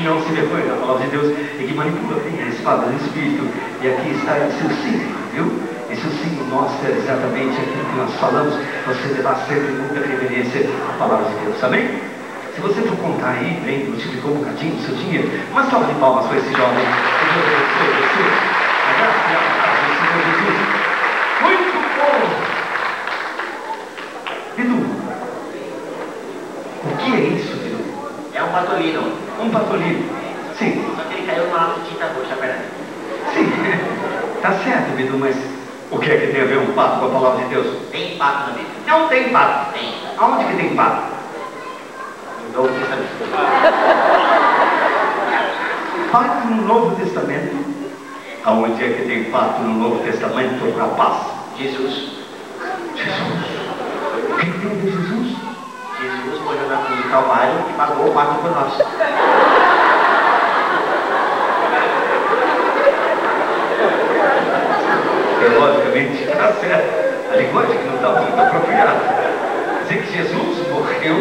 Speaker 1: não se vergonha da palavra de Deus e que manipula bem a espada do Espírito. E aqui está o seu símbolo, viu? Esse símbolo mostra exatamente aquilo que nós falamos. Você deverá sempre muita reverência à palavra de Deus, amém? Se você for contar aí, bem, multiplicou um bocadinho o seu dinheiro, uma salva de palmas para esse jovem. Que Deus abençoe você. A graça e a paz do Senhor Jesus. Muito bom! Edu, o que é isso, Edu?
Speaker 2: É um patolino.
Speaker 1: Um patolino. Sim.
Speaker 2: Só que ele caiu numa lata de tinta roxa, verdade?
Speaker 1: Sim. Tá certo, Bidu, mas o que é que tem a ver um pato com a palavra de Deus?
Speaker 2: Tem pato na Bíblia.
Speaker 1: Não tem pato.
Speaker 2: Tem.
Speaker 1: Aonde que tem pato?
Speaker 2: No Novo Testamento.
Speaker 1: Pato no Novo Testamento? Aonde é que tem pato no Novo Testamento, rapaz?
Speaker 2: Jesus.
Speaker 1: O que tem a ver Jesus?
Speaker 2: Jesus morreu na cruz do Calvário e pagou o pato por nós.
Speaker 1: Logicamente, está certo. A linguagem que não está muito apropriada. Dizer que Jesus morreu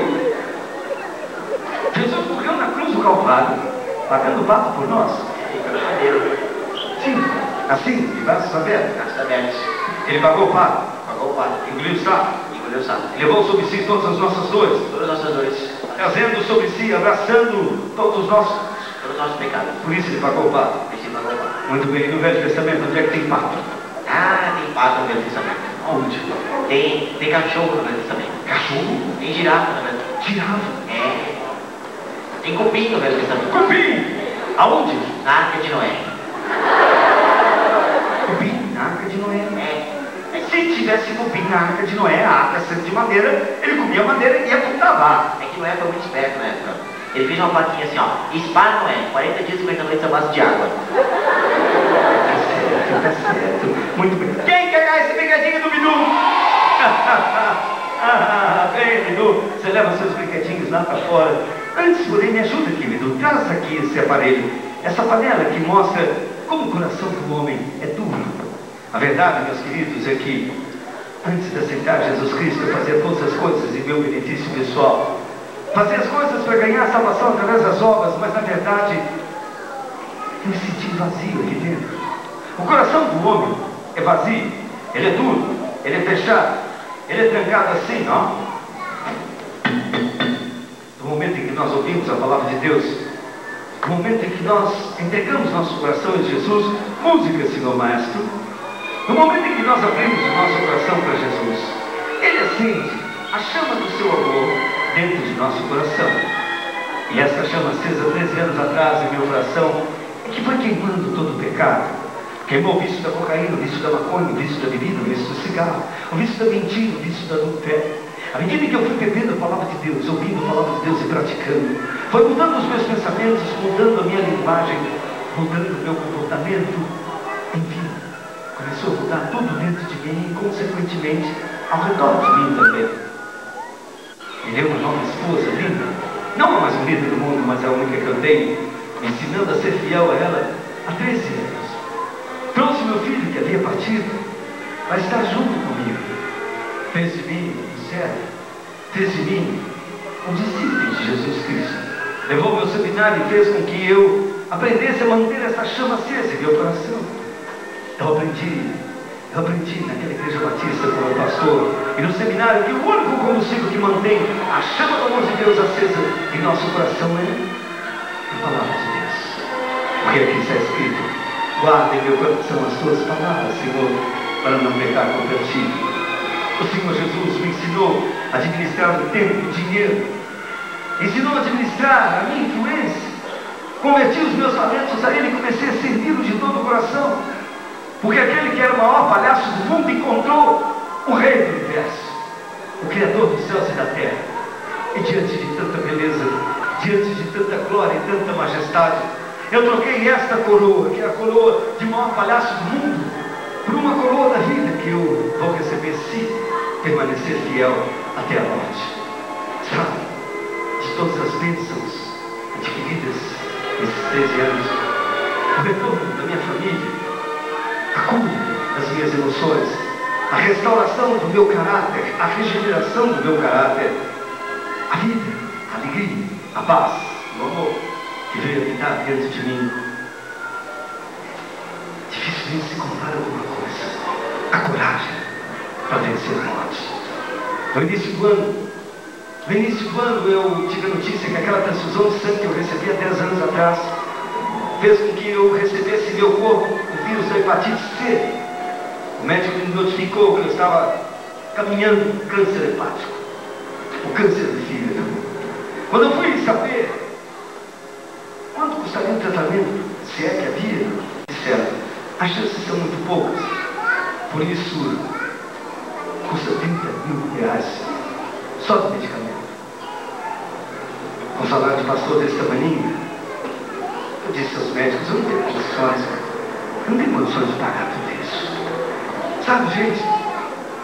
Speaker 1: na cruz do Calvário, pagando o pato por nós. Sim, assim, de braços abertos.
Speaker 2: Braços abertos.
Speaker 1: Ele pagou o pato.
Speaker 2: Pagou o pato.
Speaker 1: Engoliu o sapo.
Speaker 2: Engoliu o sapo.
Speaker 1: Levou sobre si todas as nossas dores.
Speaker 2: Todas as nossas dores.
Speaker 1: Trazendo sobre si, abraçando todos os nossos
Speaker 2: pecados.
Speaker 1: Por isso ele pagou o pato.
Speaker 2: Por isso ele pagou o pato.
Speaker 1: Muito bem, no Velho Testamento, onde é que tem pato?
Speaker 2: Tem pato no Velho Testamento.
Speaker 1: Onde?
Speaker 2: Tem cachorro no Velho Testamento.
Speaker 1: Cachorro?
Speaker 2: Tem girafa no Velho Testamento.
Speaker 1: Girafa?
Speaker 2: Tem cupim no Velho Testamento.
Speaker 1: Cupim? Aonde?
Speaker 2: Na Arca de Noé.
Speaker 1: Cupim na Arca de Noé? Se tivesse cupim na Arca de Noé, a arca sendo de madeira, ele comia madeira e ia pro lavar.
Speaker 2: É que Noé foi muito esperto na época. Ele fez uma plaquinha assim, ó. Espalha Noé, 40 dias e 50 noites a base de água.
Speaker 1: Tá certo. Muito bem. Quem quer ganhar esse brinquedinho do Bidu? Bem, Bidu, você leva seus brinquedinhos lá pra fora. Antes, porém, me ajuda aqui, Bidu. Traz aqui esse aparelho. Essa panela que mostra como o coração do homem é duro. A verdade, meus queridos, é que antes de aceitar Jesus Cristo, eu fazia todas as coisas em meu benefício pessoal. Fazia as coisas para ganhar a salvação através das obras, mas na verdade, eu me senti vazio aqui dentro. O coração do homem é vazio, ele é duro, ele é fechado, ele é trancado assim, ó. No momento em que nós ouvimos a palavra de Deus, no momento em que nós entregamos nosso coração a Jesus, música, Senhor Maestro, no momento em que nós abrimos o nosso coração para Jesus, Ele acende a chama do seu amor dentro de nosso coração. E essa chama acesa 13 anos atrás em meu coração, que foi queimando todo o pecado, Queimou o vício da cocaína, o vício da maconha, o vício da bebida, o vício do cigarro, o vício da mentira, o vício do adultério. À medida que eu fui bebendo a palavra de Deus, ouvindo a palavra de Deus e praticando, foi mudando os meus pensamentos, mudando a minha linguagem, mudando o meu comportamento. Enfim, começou a mudar tudo dentro de mim e, consequentemente, ao redor de mim também. Ele é uma nova esposa linda, não a mais bonita do mundo, mas a única que eu tenho, me ensinando a ser fiel a ela há 13 anos. Trouxe meu filho que havia partido, vai estar junto comigo. Fez de mim um servo, fez de mim um discípulo de Jesus Cristo. Levou meu seminário e fez com que eu aprendesse a manter essa chama acesa em meu coração. Eu aprendi naquela igreja batista como pastor e no seminário que o único combustível que mantém a chama do amor de Deus acesa em nosso coração é a palavra de Deus. Porque aqui está escrito: guarda em meu coração as tuas palavras, Senhor, para não pecar contra ti. O Senhor Jesus me ensinou a administrar o tempo e o dinheiro. Ensinou a administrar a minha influência. Converti os meus talentos a Ele e comecei a servi-lo de todo o coração. Porque aquele que era o maior palhaço do mundo encontrou o Rei do Universo, o Criador dos céus e da terra. E diante de tanta beleza, diante de tanta glória e tanta majestade, eu troquei esta coroa, que é a coroa de maior palhaço do mundo, por uma coroa da vida que eu vou receber se permanecer fiel até a morte. Sabe, de todas as bênçãos adquiridas nesses 13 anos, o retorno da minha família, a cura das minhas emoções, a restauração do meu caráter, a regeneração do meu caráter, a vida, a alegria, a paz, o amor que veio habitar dentro de mim. Dificilmente se compara alguma coisa. A coragem para vencer a morte. No início do ano, eu tive a notícia que aquela transfusão de sangue que eu recebi há 10 anos atrás fez com que eu recebesse em meu corpo o vírus da hepatite C. O médico me notificou que eu estava caminhando para o câncer hepático, o câncer do fígado. Quando eu fui saber quanto custaria o tratamento, se é que havia, disseram: as chances são muito poucas, por isso custa R$30.000 só de medicamento. Com salário de pastor desse tamanho, eu disse aos médicos: eu não tenho condições de pagar tudo isso. Sabe, gente,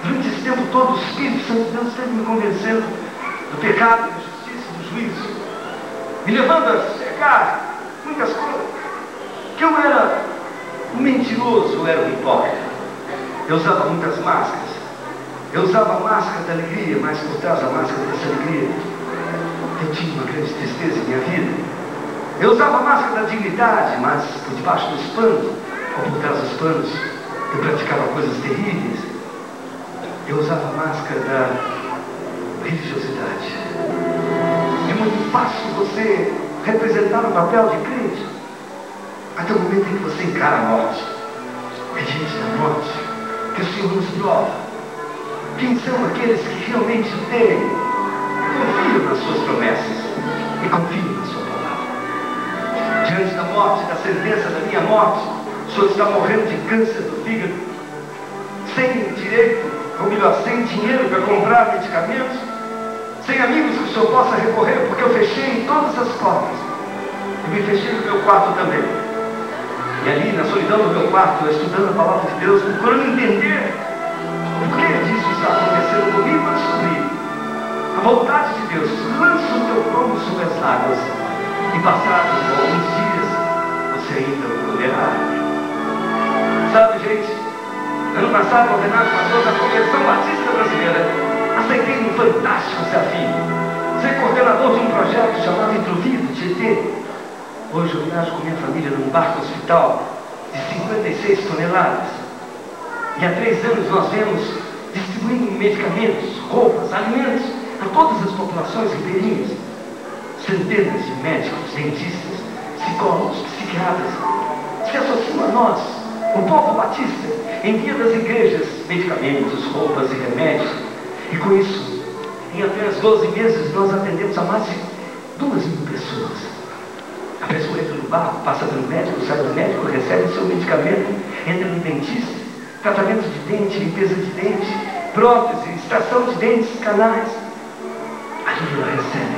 Speaker 1: durante esse tempo todo, o Espírito Santo de Deus esteve me convencendo do pecado, da justiça e do juízo, me levando a chegar muitas coisas, que eu era um mentiroso, eu era um hipócrita. Eu usava muitas máscaras. Eu usava a máscara da alegria, mas por trás da máscara dessa alegria, eu tinha uma grande tristeza em minha vida. Eu usava a máscara da dignidade, mas por debaixo dos panos, ou por trás dos panos, eu praticava coisas terríveis. Eu usava a máscara da religiosidade. É muito fácil você representar o papel de crente até o momento em que você encara a morte. É diante da morte que o Senhor nos prova quem são aqueles que realmente têm, confiam nas suas promessas e confiam na sua palavra. Diante da morte, da sentença da minha morte, o Senhor está morrendo de câncer do fígado, sem direito, ou melhor, sem dinheiro para comprar medicamentos, sem amigos que o Senhor possa recorrer, porque eu fechei em todas as portas. Eu me fechei no meu quarto também. E ali, na solidão do meu quarto, estudando a palavra de Deus, procurando entender por que disso está acontecendo comigo, eu descobri a vontade de Deus. Lança o teu pão sobre as águas, e passados alguns dias, você ainda o poderá. Sabe, gente, ano passado, ordenado pastor da Convenção Batista Brasileira, aceitei um fantástico desafio: ser coordenador de um projeto chamado Introvido Tietê. Hoje eu viajo com minha família num barco hospital de 56 toneladas. E há 3 anos nós vemos distribuindo medicamentos, roupas, alimentos a todas as populações ribeirinhas. Centenas de médicos, dentistas, psicólogos, psiquiatras se associam a nós, o povo batista, envia das igrejas medicamentos, roupas e remédios. E com isso, em apenas 12 meses, nós atendemos a mais de 2.000 pessoas. A pessoa entra no barco, passa pelo médico, sai do médico, recebe o seu medicamento entra no dentista, tratamento de dente, limpeza de dente, prótese, extração de dentes, canais. Ali ela recebe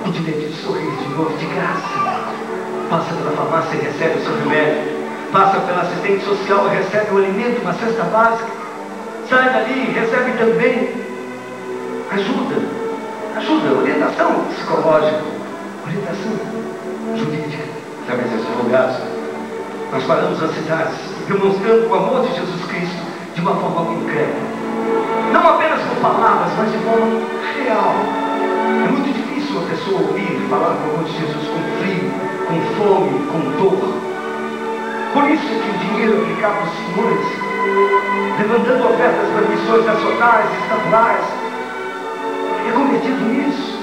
Speaker 1: o direito de sorrir de novo, de graça. Passa pela farmácia e recebe o seu remédio. Passa pela assistente social e recebe o alimento, uma cesta básica. Sai dali e recebe também ajuda, orientação psicológica, orientação jurídica, através desses advogados. Nós paramos as cidades demonstrando o amor de Jesus Cristo de uma forma concreta. Não apenas com palavras, mas de forma real. É muito difícil uma pessoa ouvir falar do amor de Jesus com frio, com fome, com dor. Por isso que o dinheiro aplicado aos senhores, levantando ofertas para missões nacionais, estaduais, é convertido nisso.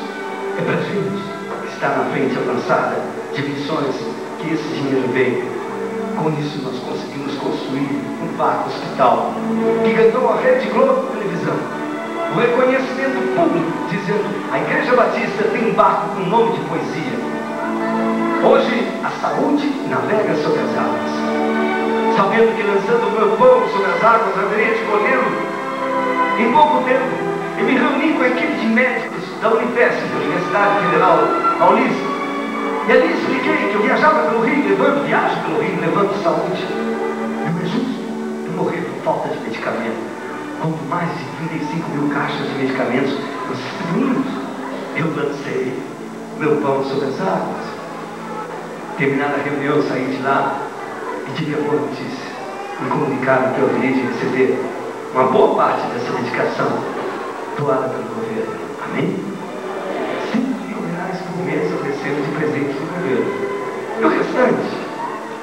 Speaker 1: É para a gente que está na frente avançada de missões que esse dinheiro veio. Com isso nós conseguimos construir um barco hospital que ganhou a Rede Globo Televisão o reconhecimento público, dizendo: a Igreja Batista tem um barco com nome de poesia. Hoje a saúde navega sobre as águas, sabendo que lançando o meu pão sobre as águas haveria de colhê-lo em pouco tempo. Eu me reuni com a equipe de médicos da Unifesp, da Universidade Federal Paulista, e ali expliquei que eu viajava pelo Rio, viajo pelo Rio, levando saúde. Não é justo eu morrer por falta de medicamento, quando mais de 35.000 caixas de medicamentos nós distribuímos. Eu lancei meu pão sobre as águas. Terminada a reunião, eu saí de lá e tive a boa notícia. Me comunicaram que eu haveria de receber uma boa parte dessa medicação doada pelo governo. Amém? 5 mil reais por mês eu recebo de presente do governo. E o restante,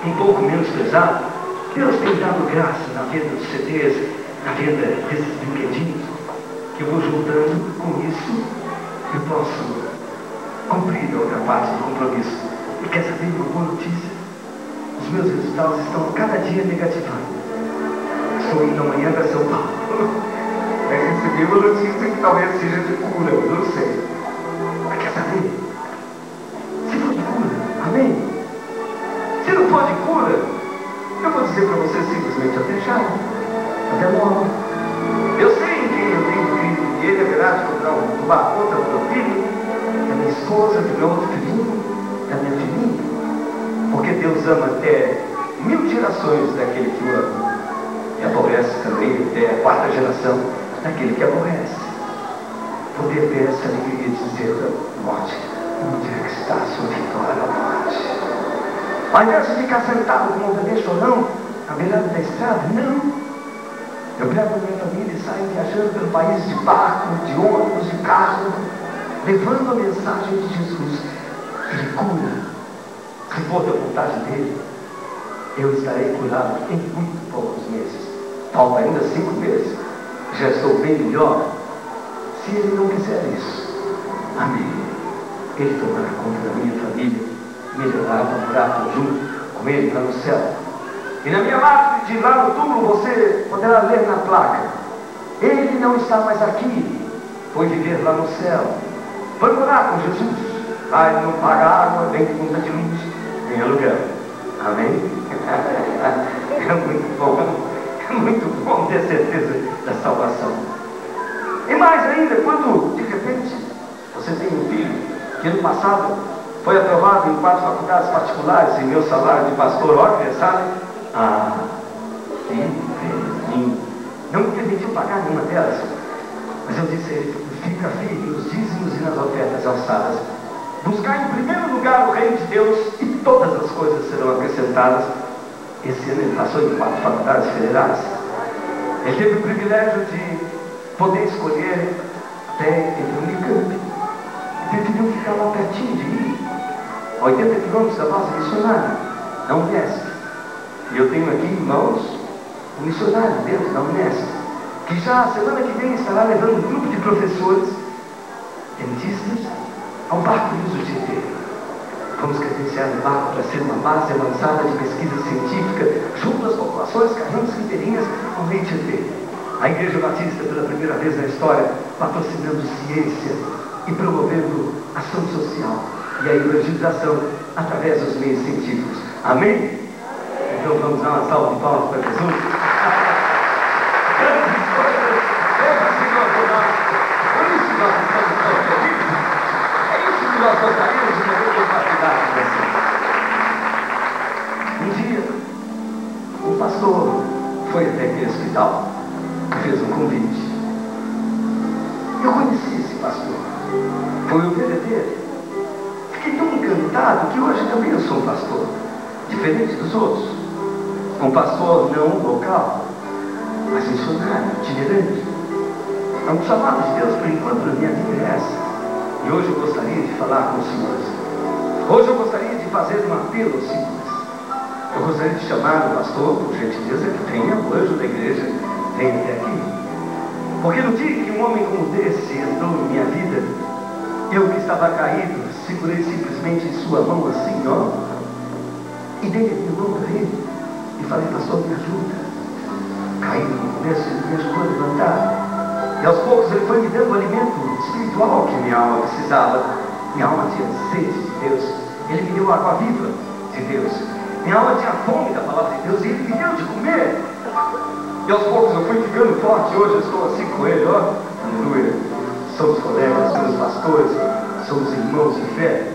Speaker 1: um pouco menos pesado, Deus tem dado graça na venda dos CDs, na venda desses brinquedinhos, que eu vou juntando. Com isso eu posso cumprir a outra parte do compromisso. E quer saber uma boa notícia? Os meus resultados estão cada dia negativando. Estou indo amanhã para São Paulo. Recebi uma notícia que talvez seja de cura, não sei. Mas quer saber? Se for de cura, amém? Se não for de cura, eu vou dizer para você simplesmente até já. Até logo. Eu sei em quem eu tenho crido, e ele haverá de tomar conta do meu filho, da minha esposa, do meu outro filhinho, da minha filhinha. Porque Deus ama até 1000 gerações daquele que o ama. E aborrece também até a 4ª geração daquele que aborrece. Poder ter essa alegria de dizer da morte: onde é que está a sua vitória, morte? Ao invés de ficar sentado como um bebê chorão à beirada da estrada, não. Eu pego a minha família e saio viajando pelo país de barco, de ônibus, de carro, levando a mensagem de Jesus. Ele cura. Se for da vontade dele, eu estarei curado em muito poucos meses. Falta ainda 5 meses. Já estou bem melhor. Se ele não quiser isso, amém. Ele tomará conta da minha família, melhorar para morar junto com ele lá no céu. E na minha lápide, lá no túmulo, você poderá ler na placa: ele não está mais aqui, foi viver lá no céu, foi morar com Jesus. Lá ele não paga água, nem conta de luz, nem aluguel. Amém? É muito bom ter certeza da salvação. E mais ainda, quando de repente você tem um filho que ano passado foi aprovado em 4 faculdades particulares, em meu salário de pastor, olha, sabe? Não me permitiu pagar nenhuma delas, mas eu disse a ele: fica firme nos dízimos e nas ofertas alçadas. Buscar em primeiro lugar o reino de Deus e todas as coisas serão acrescentadas. Esse ano ele passou em 4 faculdades federais. Ele teve o privilégio de poder escolher até entre o Unicamp. E preferiu ficar lá pertinho de mim, a 80 quilômetros da base missionária, na Unesp. E eu tenho aqui, irmãos, um missionário Deus da Unesp, que já a semana que vem estará levando um grupo de professores, dentistas, ao barco do GT. Vamos credenciar o barco para ser uma base avançada de pesquisa científica junto às populações carentes ribeirinhas ao Rio GT. A Igreja Batista, pela primeira vez na história, patrocinando ciência e promovendo ação social e a evangelização através dos meios científicos. Amém? Então vamos dar uma salva de palmas para Jesus. Grandes coisas, Senhor, por nós. Por isso nós estamos tão felizes. É isso que nós gostaríamos de poder compartilhar com vocês. Um dia, um pastor foi até aquele hospital e fez um convite. Eu conheci esse pastor. Foi o verdadeiro. Fiquei tão encantado que hoje também eu sou um pastor, diferente dos outros. Um pastor não local, mas missionário, itinerante. É um chamado de Deus por enquanto na minha vida é essa. E hoje eu gostaria de falar com os senhores. Hoje eu gostaria de fazer um apelo aos senhores. Eu gostaria de chamar o pastor, por gentileza, que venha, o anjo da igreja, venha até aqui. Porque no dia que um homem como esse entrou em minha vida, eu que estava caído, segurei simplesmente em sua mão assim, ó, e dei a minha mão para ele, e falei, pastor, me ajuda. Caído no começo, ele me ajudou a levantar. E aos poucos ele foi me dando o alimento espiritual que minha alma precisava. Minha alma tinha sede de Deus. Ele me deu a água viva de Deus. Minha alma tinha fome da palavra de Deus, e ele me deu de comer. E aos poucos eu fui ficando forte. Hoje eu estou assim com ele, ó. Aleluia. Somos colegas, somos pastores, somos irmãos de fé.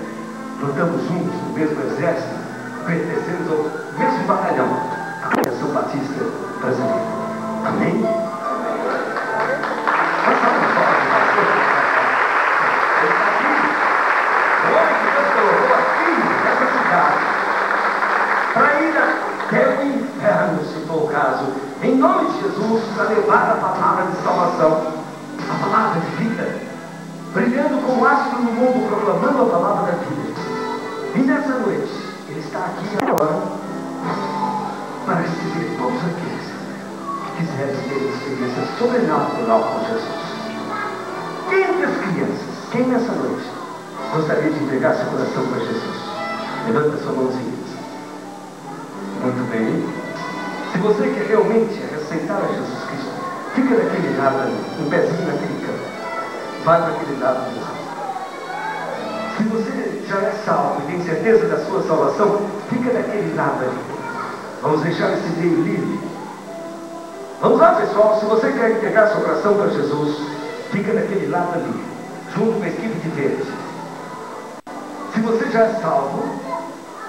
Speaker 1: Lutamos juntos no mesmo exército, pertencemos ao mesmo batalhão, a Congregação Batista Brasileira. Amém? Ele está aqui. O homem que Deus colocou aqui, nessa cidade, para ir até o inferno, se for o caso, em nome de Jesus, para levar a palavra de salvação, a palavra de vida, brilhando como astro no mundo, proclamando a palavra da vida. E nessa noite, ele está aqui agora para receber todos aqueles que quiserem ter uma experiência sobrenatural com Jesus. Quem entre as crianças, quem nessa noite gostaria de entregar seu coração para Jesus? Levanta sua mãozinha. Muito bem. Se você quer realmente aceitar a Jesus Cristo, fica daquele lado ali, um pezinho naquele canto. Vai para aquele lado do lado. Se você já é salvo e tem certeza da sua salvação, fica daquele lado ali. Vamos deixar esse meio livre. Vamos lá, pessoal. Se você quer entregar seu coração para Jesus, fica daquele lado ali, junto com a equipe de verde. Se você já é salvo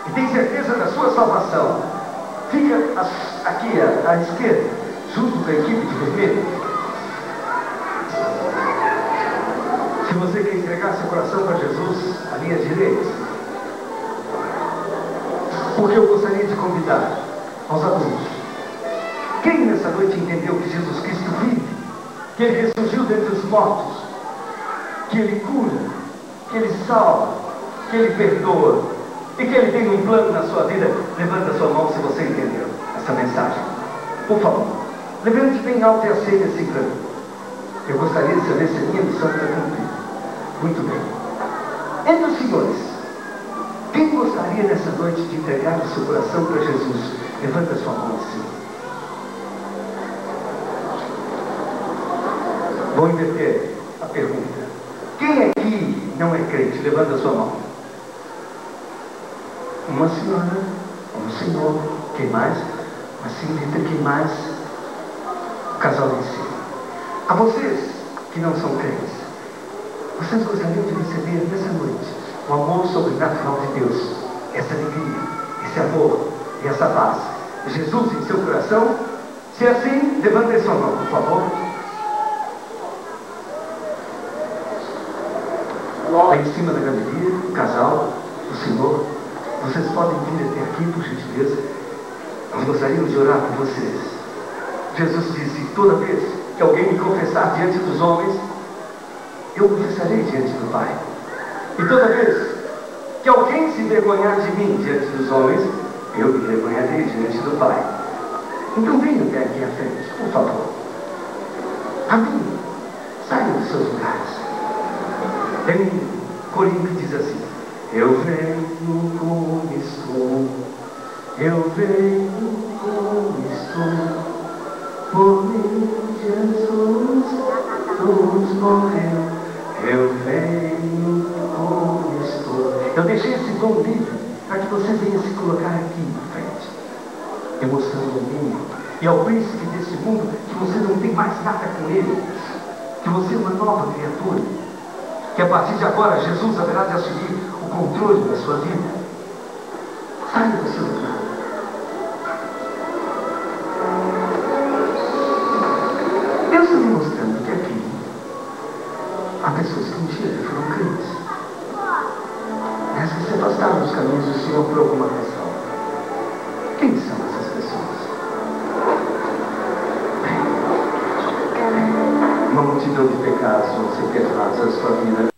Speaker 1: e tem certeza da sua salvação, fica aqui à esquerda, junto com a equipe de vermelho. Se você quer entregar seu coração para Jesus, à linha direita. Porque eu gostaria de convidar aos adultos. Quem nessa noite entendeu que Jesus Cristo vive, que Ele ressurgiu dentre os mortos, que Ele cura, que Ele salva, que Ele perdoa e que Ele tem um plano na sua vida? Levanta a sua mão se você entendeu essa mensagem. Por favor, levante bem alto e aceite esse plano. Eu gostaria de saber se a minha missão está cumprida. Muito bem. Entre os senhores, quem gostaria nessa noite de entregar o seu coração para Jesus? Levanta a sua mão assim. Vou inverter a pergunta. Quem aqui não é crente? Levanta a sua mão. Uma senhora, um senhor. Quem mais? Uma senhorita. Quem mais? O casal em si. A vocês que não são crentes, vocês gostariam de receber nessa noite o amor sobrenatural de Deus, essa alegria, esse amor e essa paz, Jesus em seu coração? Se é assim, levante sua mão, por favor. Lá em cima da galeria, o casal, o senhor, vocês podem vir até aqui, por gentileza. Nós gostaríamos de orar por vocês. Jesus disse: toda vez que alguém me confessar diante dos homens, eu confessarei diante do Pai. E toda vez que alguém se vergonhar de mim diante dos homens, eu me vergonharei diante do Pai. Então venham até aqui à frente, por favor. Amém. Saiam dos seus lugares. Tem um corinho que diz assim: eu venho como estou, eu venho como estou, por mim Jesus nos morreu. Eu venho como estou. Eu deixei esse dom livre para que você venha se colocar aqui na frente. e mostrando ao mundo e ao príncipe desse mundo que você não tem mais nada com ele, que você é uma nova criatura, que a partir de agora Jesus haverá de assumir o controle da sua vida. Saia do seu lugar. Deus está me mostrando que aqui há pessoas que um dia foram crentes, mas que se afastaram dos caminhos do Senhor por alguma razão. Quem são essas pessoas? Bem, uma multidão de pecados vão ser perdoados na sua vida.